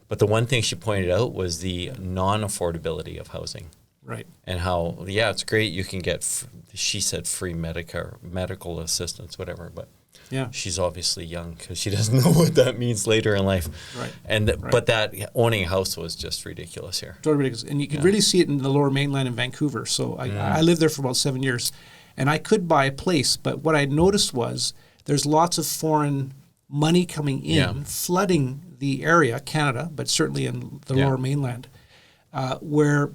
But the one thing she pointed out was the non-affordability of housing. Right. And how, it's great, you can get, she said, free medical assistance, whatever, but she's obviously young because she doesn't know what that means later in life. Right. And but that owning a house was just ridiculous here. Totally ridiculous. And you can really see it in the Lower Mainland in Vancouver. So I lived there for about 7 years, and I could buy a place, but what I noticed was there's lots of foreign money coming in, flooding the area, Canada, but certainly in the Lower Mainland, where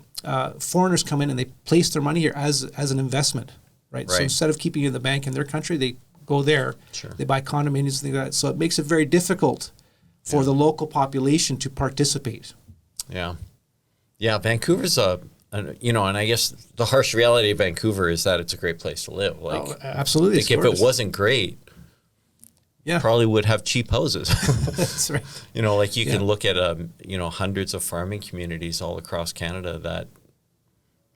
foreigners come in and they place their money here as an investment, right? So instead of keeping it in the bank in their country, they go there, they buy condominiums and things like that. So it makes it very difficult for the local population to participate. Yeah. Vancouver's and I guess the harsh reality of Vancouver is that it's a great place to live. Like, absolutely. Like if it wasn't great, probably would have cheap houses. That's right. Like you can look at hundreds of farming communities all across Canada that,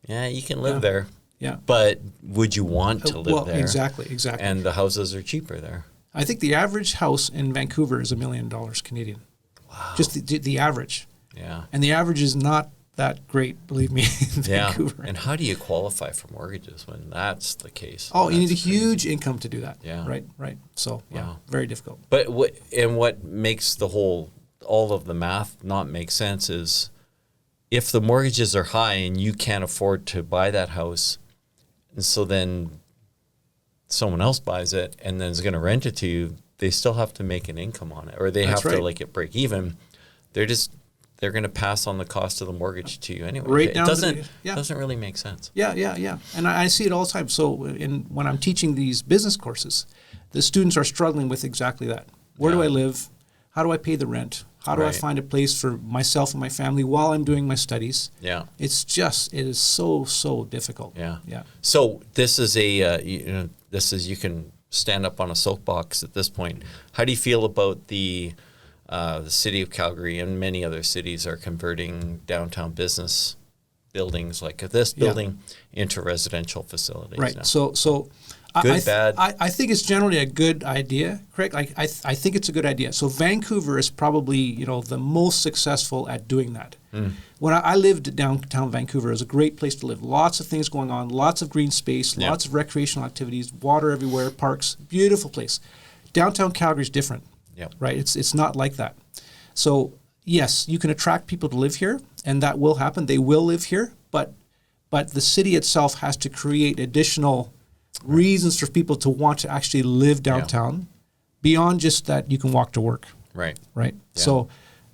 you can live there. Yeah. But would you want to live there? Exactly. And the houses are cheaper there. I think the average house in Vancouver is $1 million Canadian. Wow. Just the average. Yeah. And the average is not that great, believe me, in Vancouver. And how do you qualify for mortgages when that's the case? Oh, you need a huge income to do that. Yeah. Right. So, very difficult. But what makes all of the math not make sense is if the mortgages are high and you can't afford to buy that house, and so then someone else buys it and then is going to rent it to you, they still have to make an income on it, or they have to it break even. They're going to pass on the cost of the mortgage to you anyway. It doesn't really make sense. Yeah. And I see it all the time. So when I'm teaching these business courses, the students are struggling with exactly that. Where do I live? How do I pay the rent? How do I find a place for myself and my family while I'm doing my studies? Yeah. It is so difficult. Yeah. So this is you can stand up on a soapbox at this point. How do you feel about the city of Calgary and many other cities are converting downtown business buildings like this building into residential facilities? Right. Now? So good, bad. I think it's generally a good idea, Craig. I think it's a good idea. So Vancouver is probably the most successful at doing that. When I lived downtown Vancouver, it was a great place to live. Lots of things going on, lots of green space, lots of recreational activities, water everywhere, parks, beautiful place. Downtown Calgary is different, right? It's not like that. So yes, you can attract people to live here, and that will happen. They will live here, but the city itself has to create additional reasons for people to want to actually live downtown beyond just that you can walk to work. Right. Yeah. So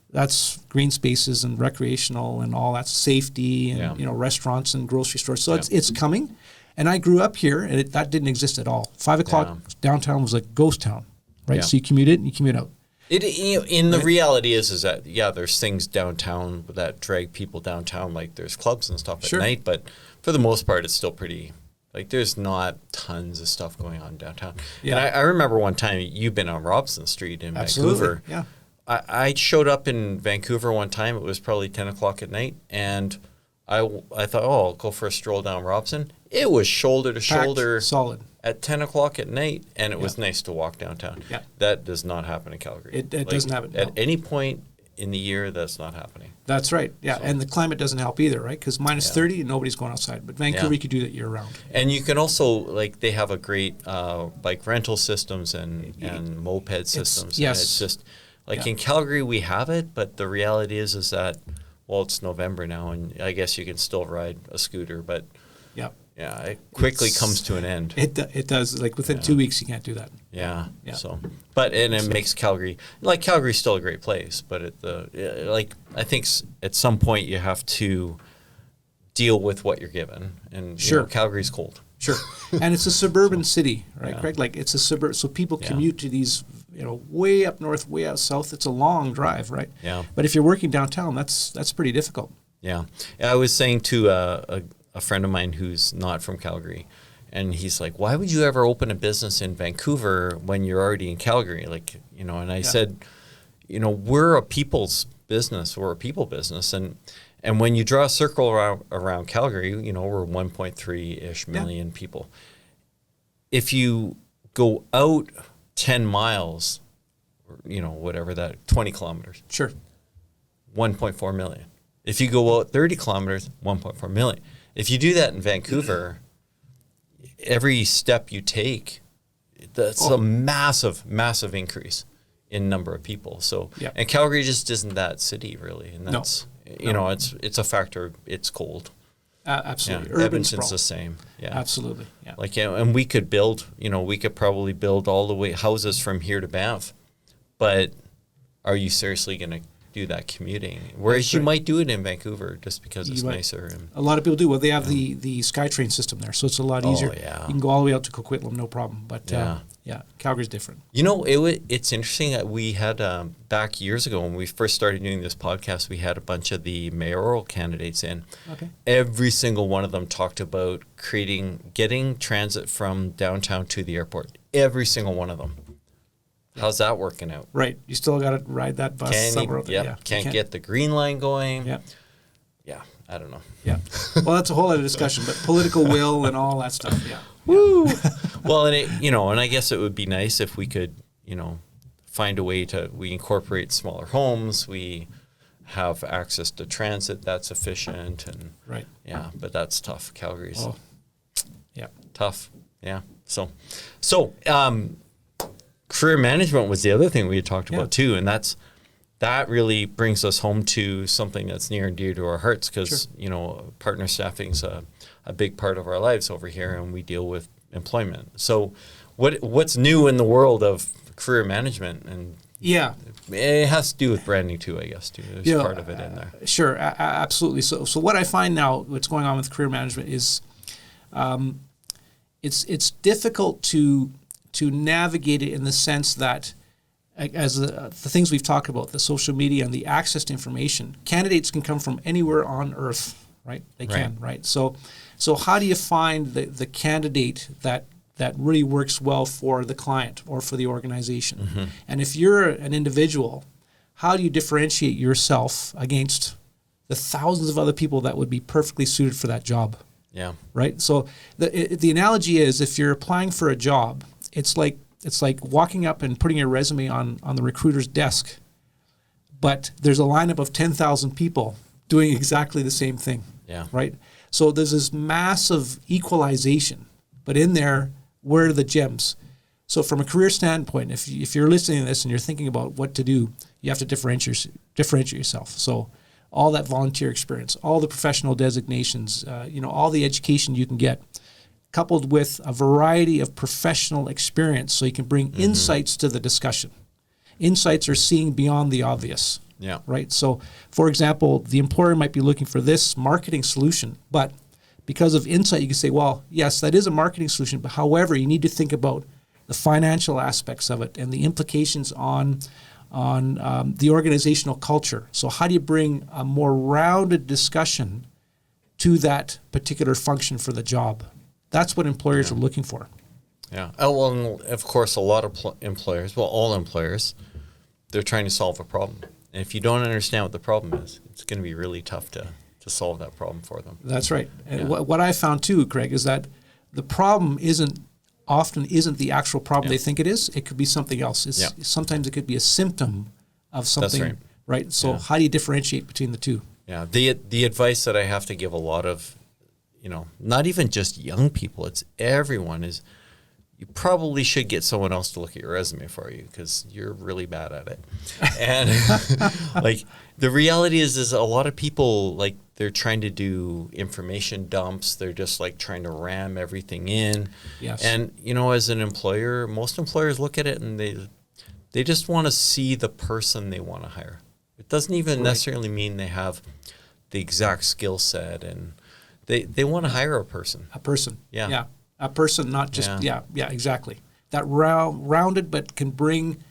that's green spaces and recreational and all that, safety and restaurants and grocery stores. So it's coming. And I grew up here and that didn't exist at all. 5 o'clock downtown was a ghost town, right? So you commute in and you commute out. The reality is that there's things downtown that drag people downtown, like there's clubs and stuff at night, but for the most part it's still pretty Like there's not tons of stuff going on downtown. Yeah. And I remember one time you've been on Robson Street in Absolutely. Vancouver. Yeah. I showed up in Vancouver one time. It was probably 10 o'clock at night. And I thought, oh, I'll go for a stroll down Robson. It was shoulder to shoulder. Solid. At 10 o'clock at night. And it was nice to walk downtown. Yeah. That does not happen in Calgary. It doesn't happen. At any point in the year, that's not happening. That's right. Yeah. So, and the climate doesn't help either, right? Because minus 30 and nobody's going outside. But Vancouver, you could do that year round. And you can also, like, they have a great bike rental systems and moped systems. Yes. And it's just, like, in Calgary, we have it, but the reality is that, well, it's November now, and I guess you can still ride a scooter, but yeah, it quickly comes to an end. It does. Like, within 2 weeks, you can't do that. Yeah. So, but it makes Calgary, like, Calgary's still a great place, but I think at some point you have to deal with what you're given, and Calgary's cold. Sure. And it's a suburban city, right, Craig? Like, it's a suburb, so people commute to these, way up north, way out south. It's a long drive, right? Yeah. But if you're working downtown, that's pretty difficult. Yeah. I was saying to a friend of mine who's not from Calgary, and he's like, why would you ever open a business in Vancouver when you're already in Calgary? Like, and I said, we're a people's business. We're a people business. And when you draw a circle around Calgary, we're 1.3-ish million people. If you go out 10 miles, whatever that, 20 kilometers. Sure. 1.4 million. If you go out 30 kilometers, 1.4 million. If you do that in Vancouver, every step you take, that's a massive, massive increase in number of people. So, and Calgary just isn't that city really, and that's it's a factor. It's cold. Absolutely. Yeah. Urban Edmonton's sprawl. the same. Yeah, absolutely. Yeah. Like, and we could build. We could probably build all the way houses from here to Banff, but are you seriously going to do that commuting? Whereas you might do it in Vancouver just because it's nicer. And a lot of people do. Well, they have the SkyTrain system there, so it's a lot easier. Oh, yeah. You can go all the way out to Coquitlam, no problem. But Calgary's different. It's interesting that we had back years ago when we first started doing this podcast, we had a bunch of the mayoral candidates in. Okay. Every single one of them talked about getting transit from downtown to the airport. Every single one of them. How's that working out? Right. You still got to ride that bus somewhere. Can't get the green line going. Yeah. Yeah. I don't know. Yeah. Well, that's a whole other discussion, but political will and all that stuff. Yeah. Woo. Well, and and I guess it would be nice if we could, find a way we incorporate smaller homes. We have access to transit that's efficient and right. Yeah, but that's tough. Calgary's tough. Yeah. So career management was the other thing we had talked about too, and that really brings us home to something that's near and dear to our hearts because partner staffing's a big part of our lives over here, and we deal with employment. So what's new in the world of career management? And it has to do with branding too, I guess, too. There's part of it in there. Sure, absolutely. So what I find now, what's going on with career management is it's difficult to navigate it in the sense that, as the things we've talked about, the social media and the access to information, candidates can come from anywhere on earth, right? They can, right? So how do you find the candidate that really works well for the client or for the organization? Mm-hmm. And if you're an individual, how do you differentiate yourself against the thousands of other people that would be perfectly suited for that job? Yeah. Right? So the analogy is, if you're applying for a job, it's like walking up and putting your resume on the recruiter's desk, but there's a lineup of 10,000 people doing exactly the same thing. Yeah. Right? So there's this massive equalization, but in there, where are the gems? So from a career standpoint, if you're listening to this and you're thinking about what to do, you have to differentiate yourself. So all that volunteer experience, all the professional designations, all the education you can get, coupled with a variety of professional experience, so you can bring insights to the discussion. Insights are seeing beyond the obvious. Yeah. Right? So, for example, the employer might be looking for this marketing solution, but because of insight, you can say, well, yes, that is a marketing solution, but however, you need to think about the financial aspects of it and the implications on the organizational culture. So how do you bring a more rounded discussion to that particular function for the job? That's what employers are looking for. Yeah. Oh, well, and of course, a lot of employers, well, all employers, they're trying to solve a problem. And if you don't understand what the problem is, it's going to be really tough to solve that problem for them. That's right. And what I found too, Craig, is that the problem often isn't the actual problem they think it is. It could be something else. Sometimes it could be a symptom of something. That's right. So how do you differentiate between the two? Yeah. The advice that I have to give a lot of, not even just young people, it's everyone, is you probably should get someone else to look at your resume for you because you're really bad at it. And like the reality is a lot of people, like, they're trying to do information dumps. They're just like trying to ram everything in. Yes. And, as an employer, most employers look at it and they just want to see the person they want to hire. It doesn't even necessarily mean they have the exact skill set, and they want to hire a person. A person. Yeah. Yeah. A person, not just, exactly. That rounded, but can bring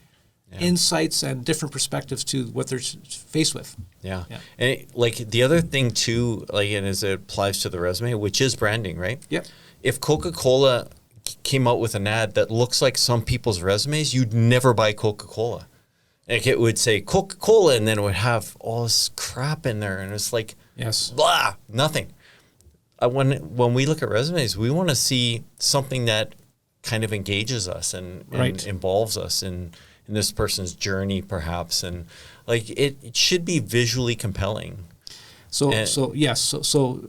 insights and different perspectives to what they're faced with. Yeah. And like the other thing too, like, and as it applies to the resume, which is branding, right? Yeah. If Coca-Cola came out with an ad that looks like some people's resumes, you'd never buy Coca-Cola. Like, it would say Coca-Cola, and then it would have all this crap in there, and it's like, blah, nothing. When we look at resumes, we want to see something that kind of engages us and involves us in this person's journey, perhaps, and like it should be visually compelling. So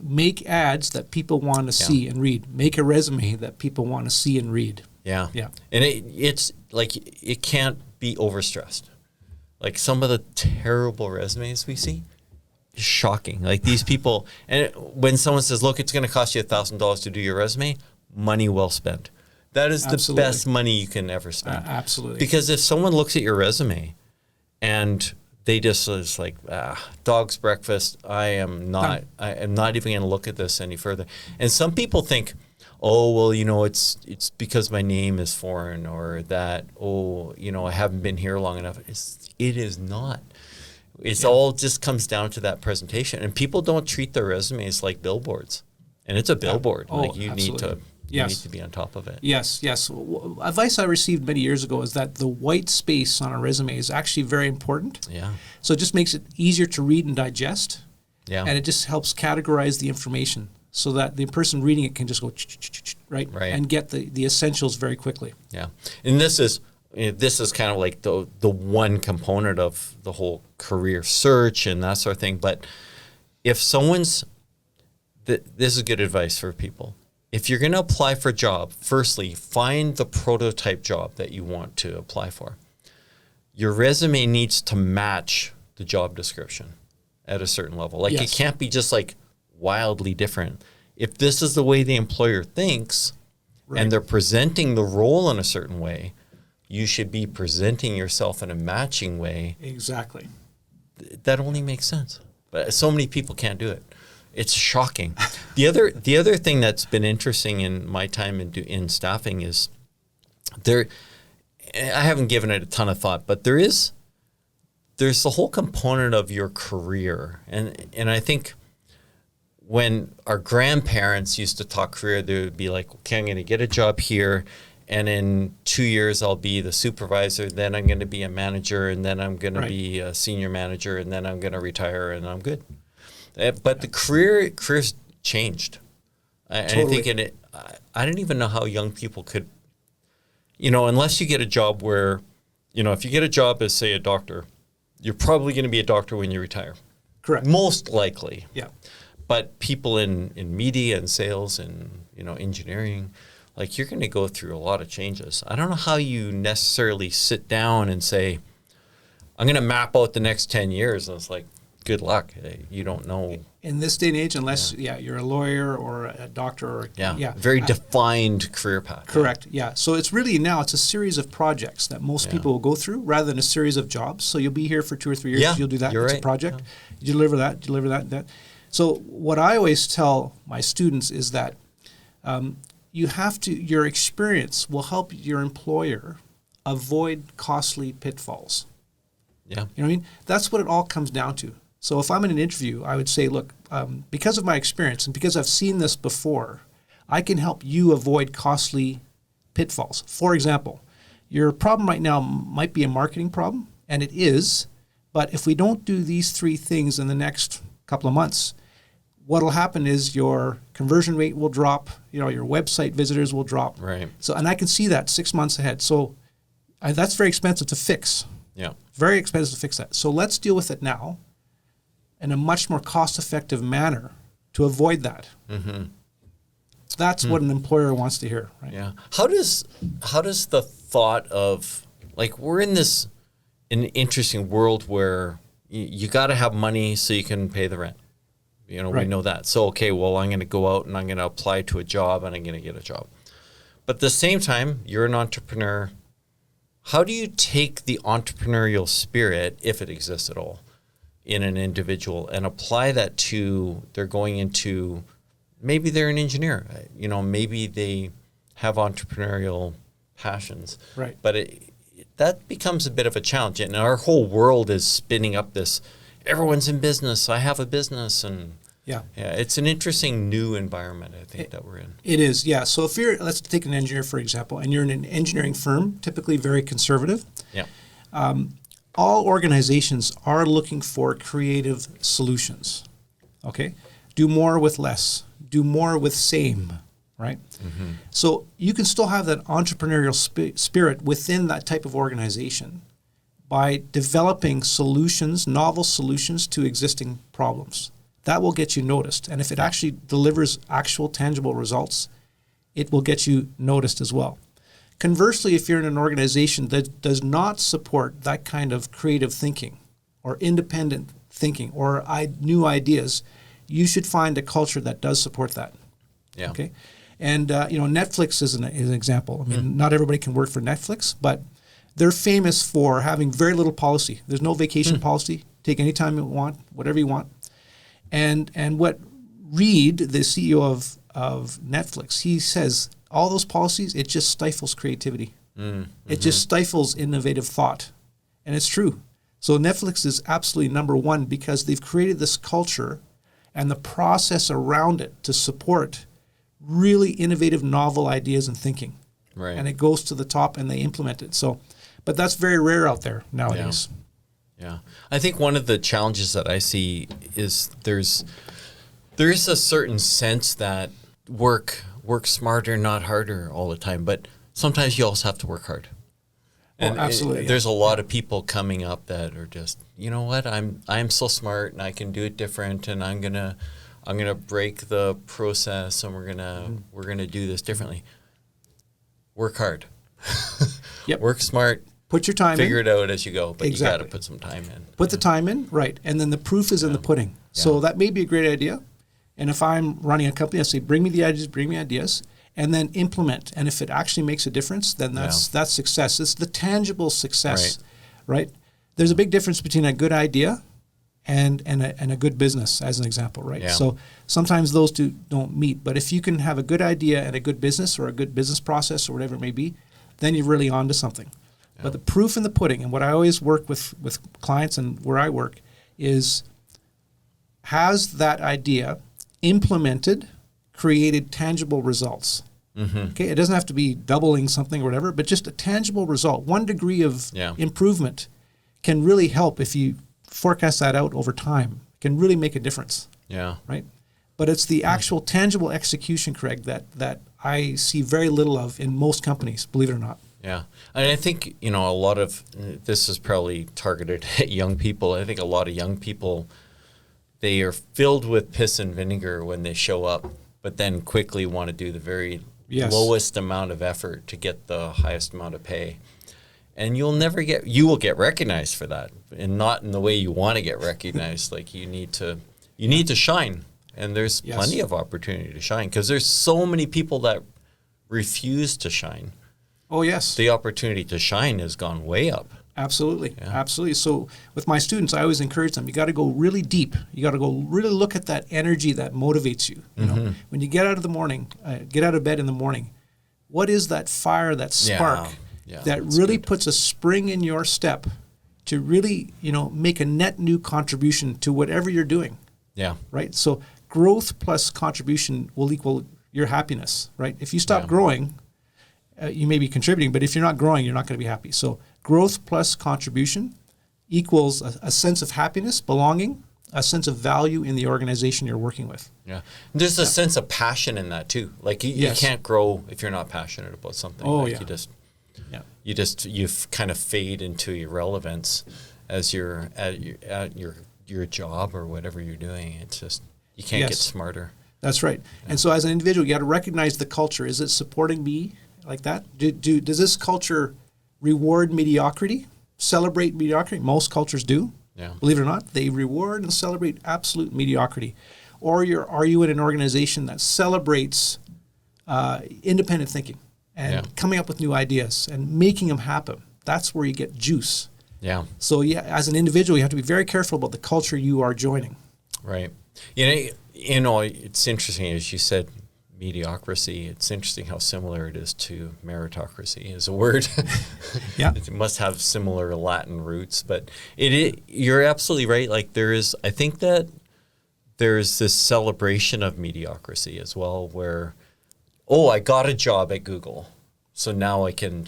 make ads that people want to see and read. Make a resume that people want to see and read. Yeah. And it's like, it can't be overstressed. Like, some of the terrible resumes we see is shocking. Like, these people, and when someone says, look, it's going to cost you $1,000 to do your resume, money well spent. That is the best money you can ever spend. Absolutely. Because if someone looks at your resume and they just is like, dog's breakfast, I am not even going to look at this any further. And some people think, oh, well, it's because my name is foreign, or that, I haven't been here long enough. It is not. It's all just comes down to that presentation. And people don't treat their resumes like billboards. And it's a billboard. You need to be on top of it. Yes. Advice I received many years ago is that the white space on a resume is actually very important. Yeah. So it just makes it easier to read and digest. Yeah. And it just helps categorize the information so that the person reading it can just go right, and get the essentials very quickly. Yeah. And this is kind of like the one component of the whole career search and that sort of thing. But if this is good advice for people. If you're going to apply for a job, firstly, find the prototype job that you want to apply for. Your resume needs to match the job description at a certain level. Like, it can't be just like wildly different. If this is the way the employer thinks and they're presenting the role in a certain way, you should be presenting yourself in a matching way. Exactly. That only makes sense. But so many people can't do it. It's shocking. The other thing that's been interesting in my time in staffing is I haven't given it a ton of thought, but there's the whole component of your career. And I think when our grandparents used to talk career, they would be like, okay, I'm going to get a job here, and in 2 years I'll be the supervisor, then I'm going to be a manager, and then I'm going to be a senior manager, and then I'm going to retire, and I'm good. But the career's changed. I think I don't even know how young people could, unless you get a job where, if you get a job as, say, a doctor, you're probably going to be a doctor when you retire. Correct. Most likely. Yeah. But people in media and sales and, engineering, like, you're going to go through a lot of changes. I don't know how you necessarily sit down and say, I'm going to map out the next 10 years. And it's like, good luck. You don't know. In this day and age, unless you're a lawyer or a doctor or very defined career path. Correct. Yeah. So it's really it's a series of projects that most people will go through rather than a series of jobs. So you'll be here for 2 or 3 years. Yeah, you'll do that. It's a project. You deliver that. So what I always tell my students is that your experience will help your employer avoid costly pitfalls. Yeah. You know what I mean? That's what it all comes down to. So if I'm in an interview, I would say, look, because of my experience and because I've seen this before, I can help you avoid costly pitfalls. For example, your problem right now might be a marketing problem, and it is, but if we don't do these 3 things in the next couple of months, what will happen is your conversion rate will drop, your website visitors will drop. Right. So, and I can see that 6 months ahead. So that's very expensive to fix. Yeah. Very expensive to fix that. So let's deal with it now in a much more cost-effective manner to avoid that. Mm-hmm. That's what an employer wants to hear, right? Yeah. How does the thought of, like, we're in an interesting world where you got to have money so you can pay the rent. Right. We know that. So, okay, well, I'm going to go out and I'm going to apply to a job and I'm going to get a job. But at the same time, you're an entrepreneur. How do you take the entrepreneurial spirit, if it exists at all, in an individual and apply that to, they're going into, maybe they're an engineer, maybe they have entrepreneurial passions. Right. But that becomes a bit of a challenge. And our whole world is spinning up this, everyone's in business, I have a business. And yeah, it's an interesting new environment, I think, that we're in. It is, yeah. So if let's take an engineer, for example, and you're in an engineering firm, typically very conservative. Yeah. All organizations are looking for creative solutions, okay? Do more with less. Do more with same, right? Mm-hmm. So you can still have that entrepreneurial spirit within that type of organization by developing solutions, novel solutions to existing problems. That will get you noticed. And if it actually delivers actual tangible results, it will get you noticed as well. Conversely, if you're in an organization that does not support that kind of creative thinking or independent thinking or new ideas, you should find a culture that does support that. Yeah. Okay. And Netflix is an example. I mean, not everybody can work for Netflix, but they're famous for having very little policy. There's no vacation policy. Take any time you want, whatever you want. And what Reed, the CEO of Netflix, he says all those policies, it just stifles creativity. Mm-hmm. It just stifles innovative thought. And it's true. So Netflix is absolutely number one because they've created this culture and the process around it to support really innovative, novel ideas and thinking. Right. And it goes to the top and they implement it. So, but that's very rare out there nowadays. Yeah. I think one of the challenges that I see is there is a certain sense that work smarter, not harder all the time. But sometimes you also have to work hard. And absolutely. There's a lot of people coming up that are just, you know what, I'm so smart and I can do it different and I'm gonna break the process and we're gonna do this differently. Work hard. Yep. Work smart. Put your time Figure in. it out as you go, but Exactly. you got to put some time in. Put the time in, right. And then the proof is in the pudding. Yeah. So that may be a great idea. And if I'm running a company, I say, bring me ideas, and then implement. And if it actually makes a difference, then that's success. It's the tangible success, right? There's a big difference between a good idea and a good business, as an example, right? Yeah. So sometimes those two don't meet. But if you can have a good idea and a good business or a good business process or whatever it may be, then you're really onto something. Yeah. But the proof in the pudding, and what I always work with clients and where I work, is has that idea implemented, created tangible results. Mm-hmm. Okay, it doesn't have to be doubling something or whatever, but just a tangible result. 1 degree of improvement can really help if you forecast that out over time. It can really make a difference. Yeah. Right? But it's the actual tangible execution, Craig, that I see very little of in most companies, believe it or not. Yeah. And I think, a lot of this is probably targeted at young people. I think a lot of young people, they are filled with piss and vinegar when they show up, but then quickly want to do the very lowest amount of effort to get the highest amount of pay. And you will get recognized for that, and not in the way you want to get recognized. Like you need to shine, and there's plenty of opportunity to shine because there's so many people that refuse to shine. Oh, yes. The opportunity to shine has gone way up. Absolutely. Yeah. Absolutely. So with my students, I always encourage them, you got to go really deep. You got to go really look at that energy that motivates you. You know, when you get out of bed in the morning, what is that fire, that spark that really puts a spring in your step to really, make a net new contribution to whatever you're doing? Yeah. Right? So growth plus contribution will equal, your happiness, right? If you stop growing, you may be contributing, but if you're not growing, you're not going to be happy. So growth plus contribution equals a sense of happiness, belonging, a sense of value in the organization you're working with. Yeah. There's a sense of passion in that too. Like you can't grow if you're not passionate about something. Oh, like you kind of fade into irrelevance as you're at your job or whatever you're doing. It's just, you can't get smarter. That's right. Yeah. And so as an individual, you got to recognize the culture. Is it supporting me like that? Does this culture reward mediocrity, celebrate mediocrity? Most cultures do. Yeah. Believe it or not, they reward and celebrate absolute mediocrity. Or are you in an organization that celebrates independent thinking and coming up with new ideas and making them happen? That's where you get juice. Yeah. So as an individual, you have to be very careful about the culture you are joining. Right. You know, it's interesting, as you said, mediocrity. It's interesting how similar it is to meritocracy as a word. Yeah. It must have similar Latin roots, but you're absolutely right. Like I think that there's this celebration of mediocrity as well, where, I got a job at Google, so now I can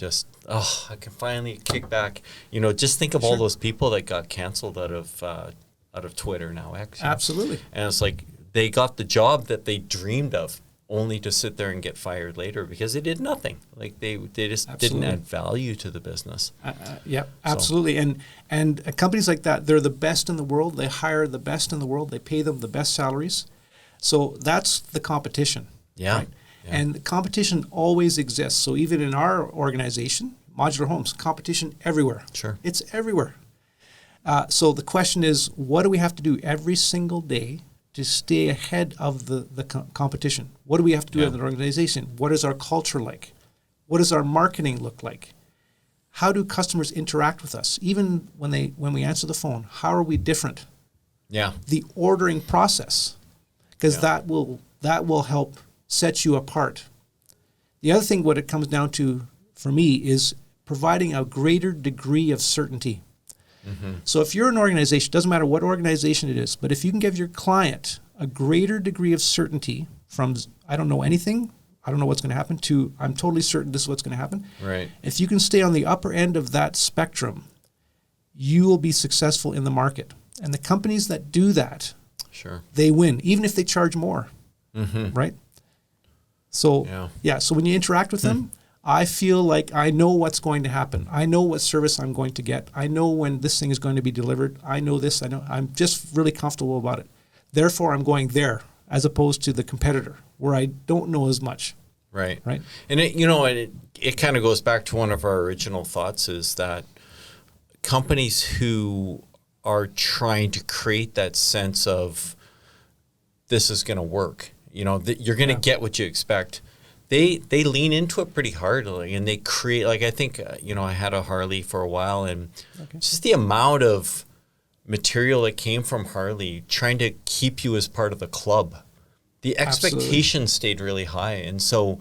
I can finally kick back. You know, just think of all those people that got canceled out of Twitter now, X. Absolutely. And it's like they got the job that they dreamed of, only to sit there and get fired later because they did nothing. Like they just didn't add value to the business. Absolutely. And companies like that, they're the best in the world. They hire the best in the world. They pay them the best salaries. So that's the competition. Yeah. Right? Yeah. And the competition always exists. So even in our organization, Modular Homes, competition everywhere. Sure. It's everywhere. So the question is, what do we have to do every single day to stay ahead of the competition? What do we have to do as an organization? What is our culture like? What does our marketing look like? How do customers interact with us? Even when we answer the phone, how are we different? Yeah. The ordering process, because that will help set you apart. The other thing, what it comes down to for me, is providing a greater degree of certainty. Mm-hmm. So if you're an organization, doesn't matter what organization it is, but if you can give your client a greater degree of certainty from, I don't know anything, I don't know what's going to happen, to I'm totally certain this is what's going to happen. Right. If you can stay on the upper end of that spectrum, you will be successful in the market. And the companies that do that, they win, even if they charge more. Mm-hmm. Right? So, so when you interact with them, I feel like I know what's going to happen. I know what service I'm going to get. I know when this thing is going to be delivered. I know this. I'm just really comfortable about it. Therefore, I'm going there as opposed to the competitor where I don't know as much. Right. Right. And it kind of goes back to one of our original thoughts, is that companies who are trying to create that sense of this is going to work, you're going to get what you expect. They lean into it pretty hard, and they create, I think, I had a Harley for a while, and just the amount of material that came from Harley trying to keep you as part of the club. The expectation stayed really high. And so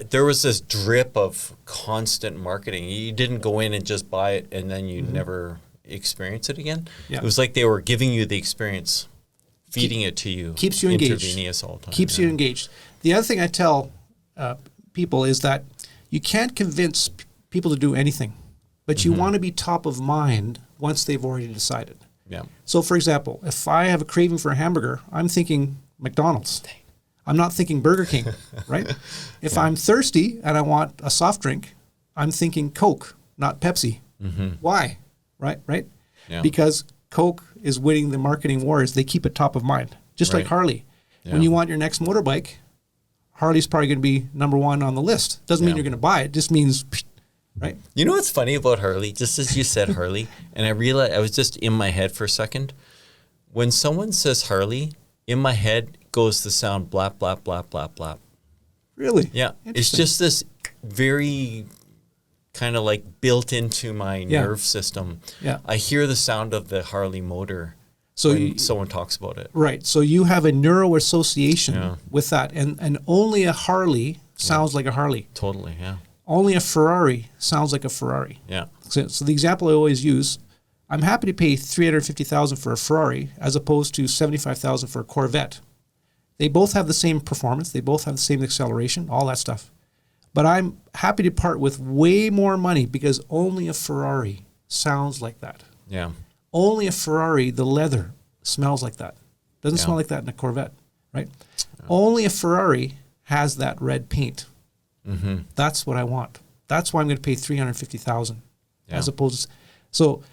there was this drip of constant marketing. You didn't go in and just buy it and then you never experience it again. Yeah. It was like they were giving you the experience, feeding it to you. Keeps you engaged. Intravenous all the time. Keeps you engaged. The other thing I tell people is that you can't convince people to do anything, but you want to be top of mind once they've already decided. Yeah. So, for example, if I have a craving for a hamburger, I'm thinking McDonald's. I'm not thinking Burger King, right? If I'm thirsty and I want a soft drink, I'm thinking Coke, not Pepsi. Mm-hmm. Why? Right? Yeah. Because Coke is winning the marketing wars. They keep it top of mind, just like Harley. Yeah. When you want your next motorbike, Harley's probably going to be number one on the list. Doesn't mean you're going to buy it. Just means, right? You know what's funny about Harley? Just as you said Harley, and I realized I was just in my head for a second. When someone says Harley, in my head goes the sound blap, blap, blap, blap, blap. Really? Yeah. It's just this very kind of built into my nerve system. Yeah. I hear the sound of the Harley motor when someone talks about it. Right. So you have a neuro association with that. And only a Harley sounds like a Harley. Totally, yeah. Only a Ferrari sounds like a Ferrari. Yeah. So the example I always use, I'm happy to pay $350,000 for a Ferrari as opposed to $75,000 for a Corvette. They both have the same performance. They both have the same acceleration, all that stuff. But I'm happy to part with way more money because only a Ferrari sounds like that. Yeah. Only a Ferrari, the leather smells like that. Doesn't smell like that in a Corvette, right? Yeah. Only a Ferrari has that red paint. Mm-hmm. That's what I want. That's why I'm going to pay $350,000 as opposed to,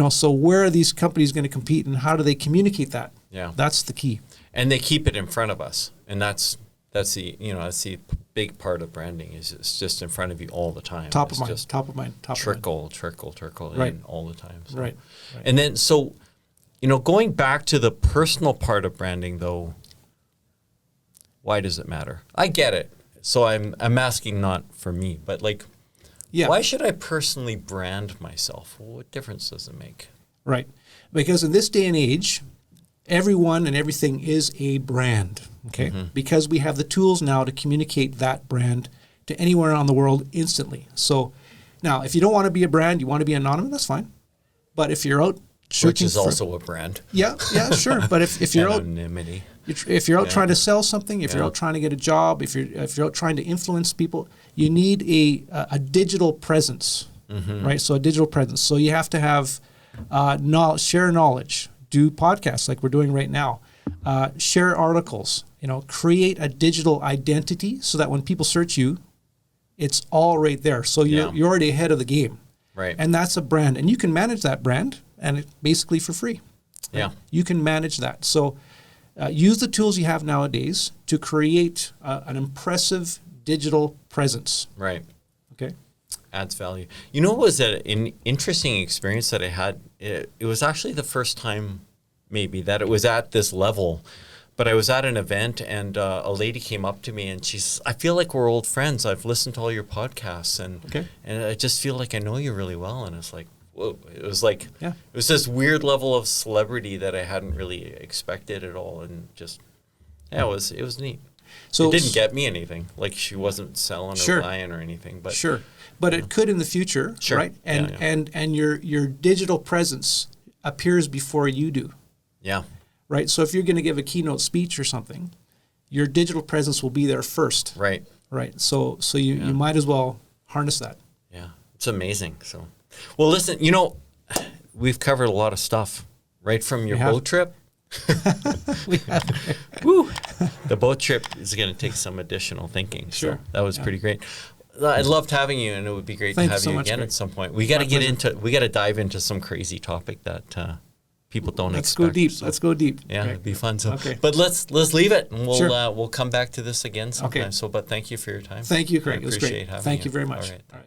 so where are these companies going to compete and how do they communicate that? Yeah. That's the key. And they keep it in front of us. And that's the big part of branding is it's just in front of you all the time. Top of mind. Trickle in all the time. So. Right. And then, going back to the personal part of branding, though, why does it matter? I get it. So I'm asking not for me, but why should I personally brand myself? Well, what difference does it make? Right. Because in this day and age, everyone and everything is a brand, okay? Mm-hmm. Because we have the tools now to communicate that brand to anywhere around the world instantly. So now, if you don't want to be a brand, you want to be anonymous, that's fine. But if you're out searching which is also a brand. Yeah, sure. But if you're anonymity. If you're out trying to sell something, if you're out trying to get a job, if you're out trying to influence people, you need a digital presence, right? So a digital presence. So you have to have share knowledge, do podcasts like we're doing right now, share articles, create a digital identity so that when people search you, it's all right there. So you're already ahead of the game. Right. And that's a brand. And you can manage that brand and basically for free. Right? Yeah. You can manage that. So use the tools you have nowadays to create an impressive digital presence. Right. Okay. Adds value. What was an interesting experience that I had? It was actually the first time maybe that it was at this level, but I was at an event and a lady came up to me and she's, I feel like we're old friends. I've listened to all your podcasts and I just feel like I know you really well. And it's like, whoa, it was it was this weird level of celebrity that I hadn't really expected at all. And just, it was neat. So it didn't get me anything. Like she wasn't selling or buying or anything, but but it could in the future, right? And your digital presence appears before you do. Yeah. Right. So if you're going to give a keynote speech or something, your digital presence will be there first. Right. Right. So you might as well harness that. Yeah. It's amazing. So, well, listen, we've covered a lot of stuff, right? From your boat trip. We have. Woo. The boat trip is going to take some additional thinking. Sure. So that was pretty great. I loved having you, and it would be great to have you again at some point. We got to dive into some crazy topic that people don't expect. Let's go deep. Yeah, okay. It'd be fun. So, okay. But let's leave it, and we'll come back to this again sometime. Okay. So, but thank you for your time. Thank you, Craig. I appreciate having you. Thank you very much. All right.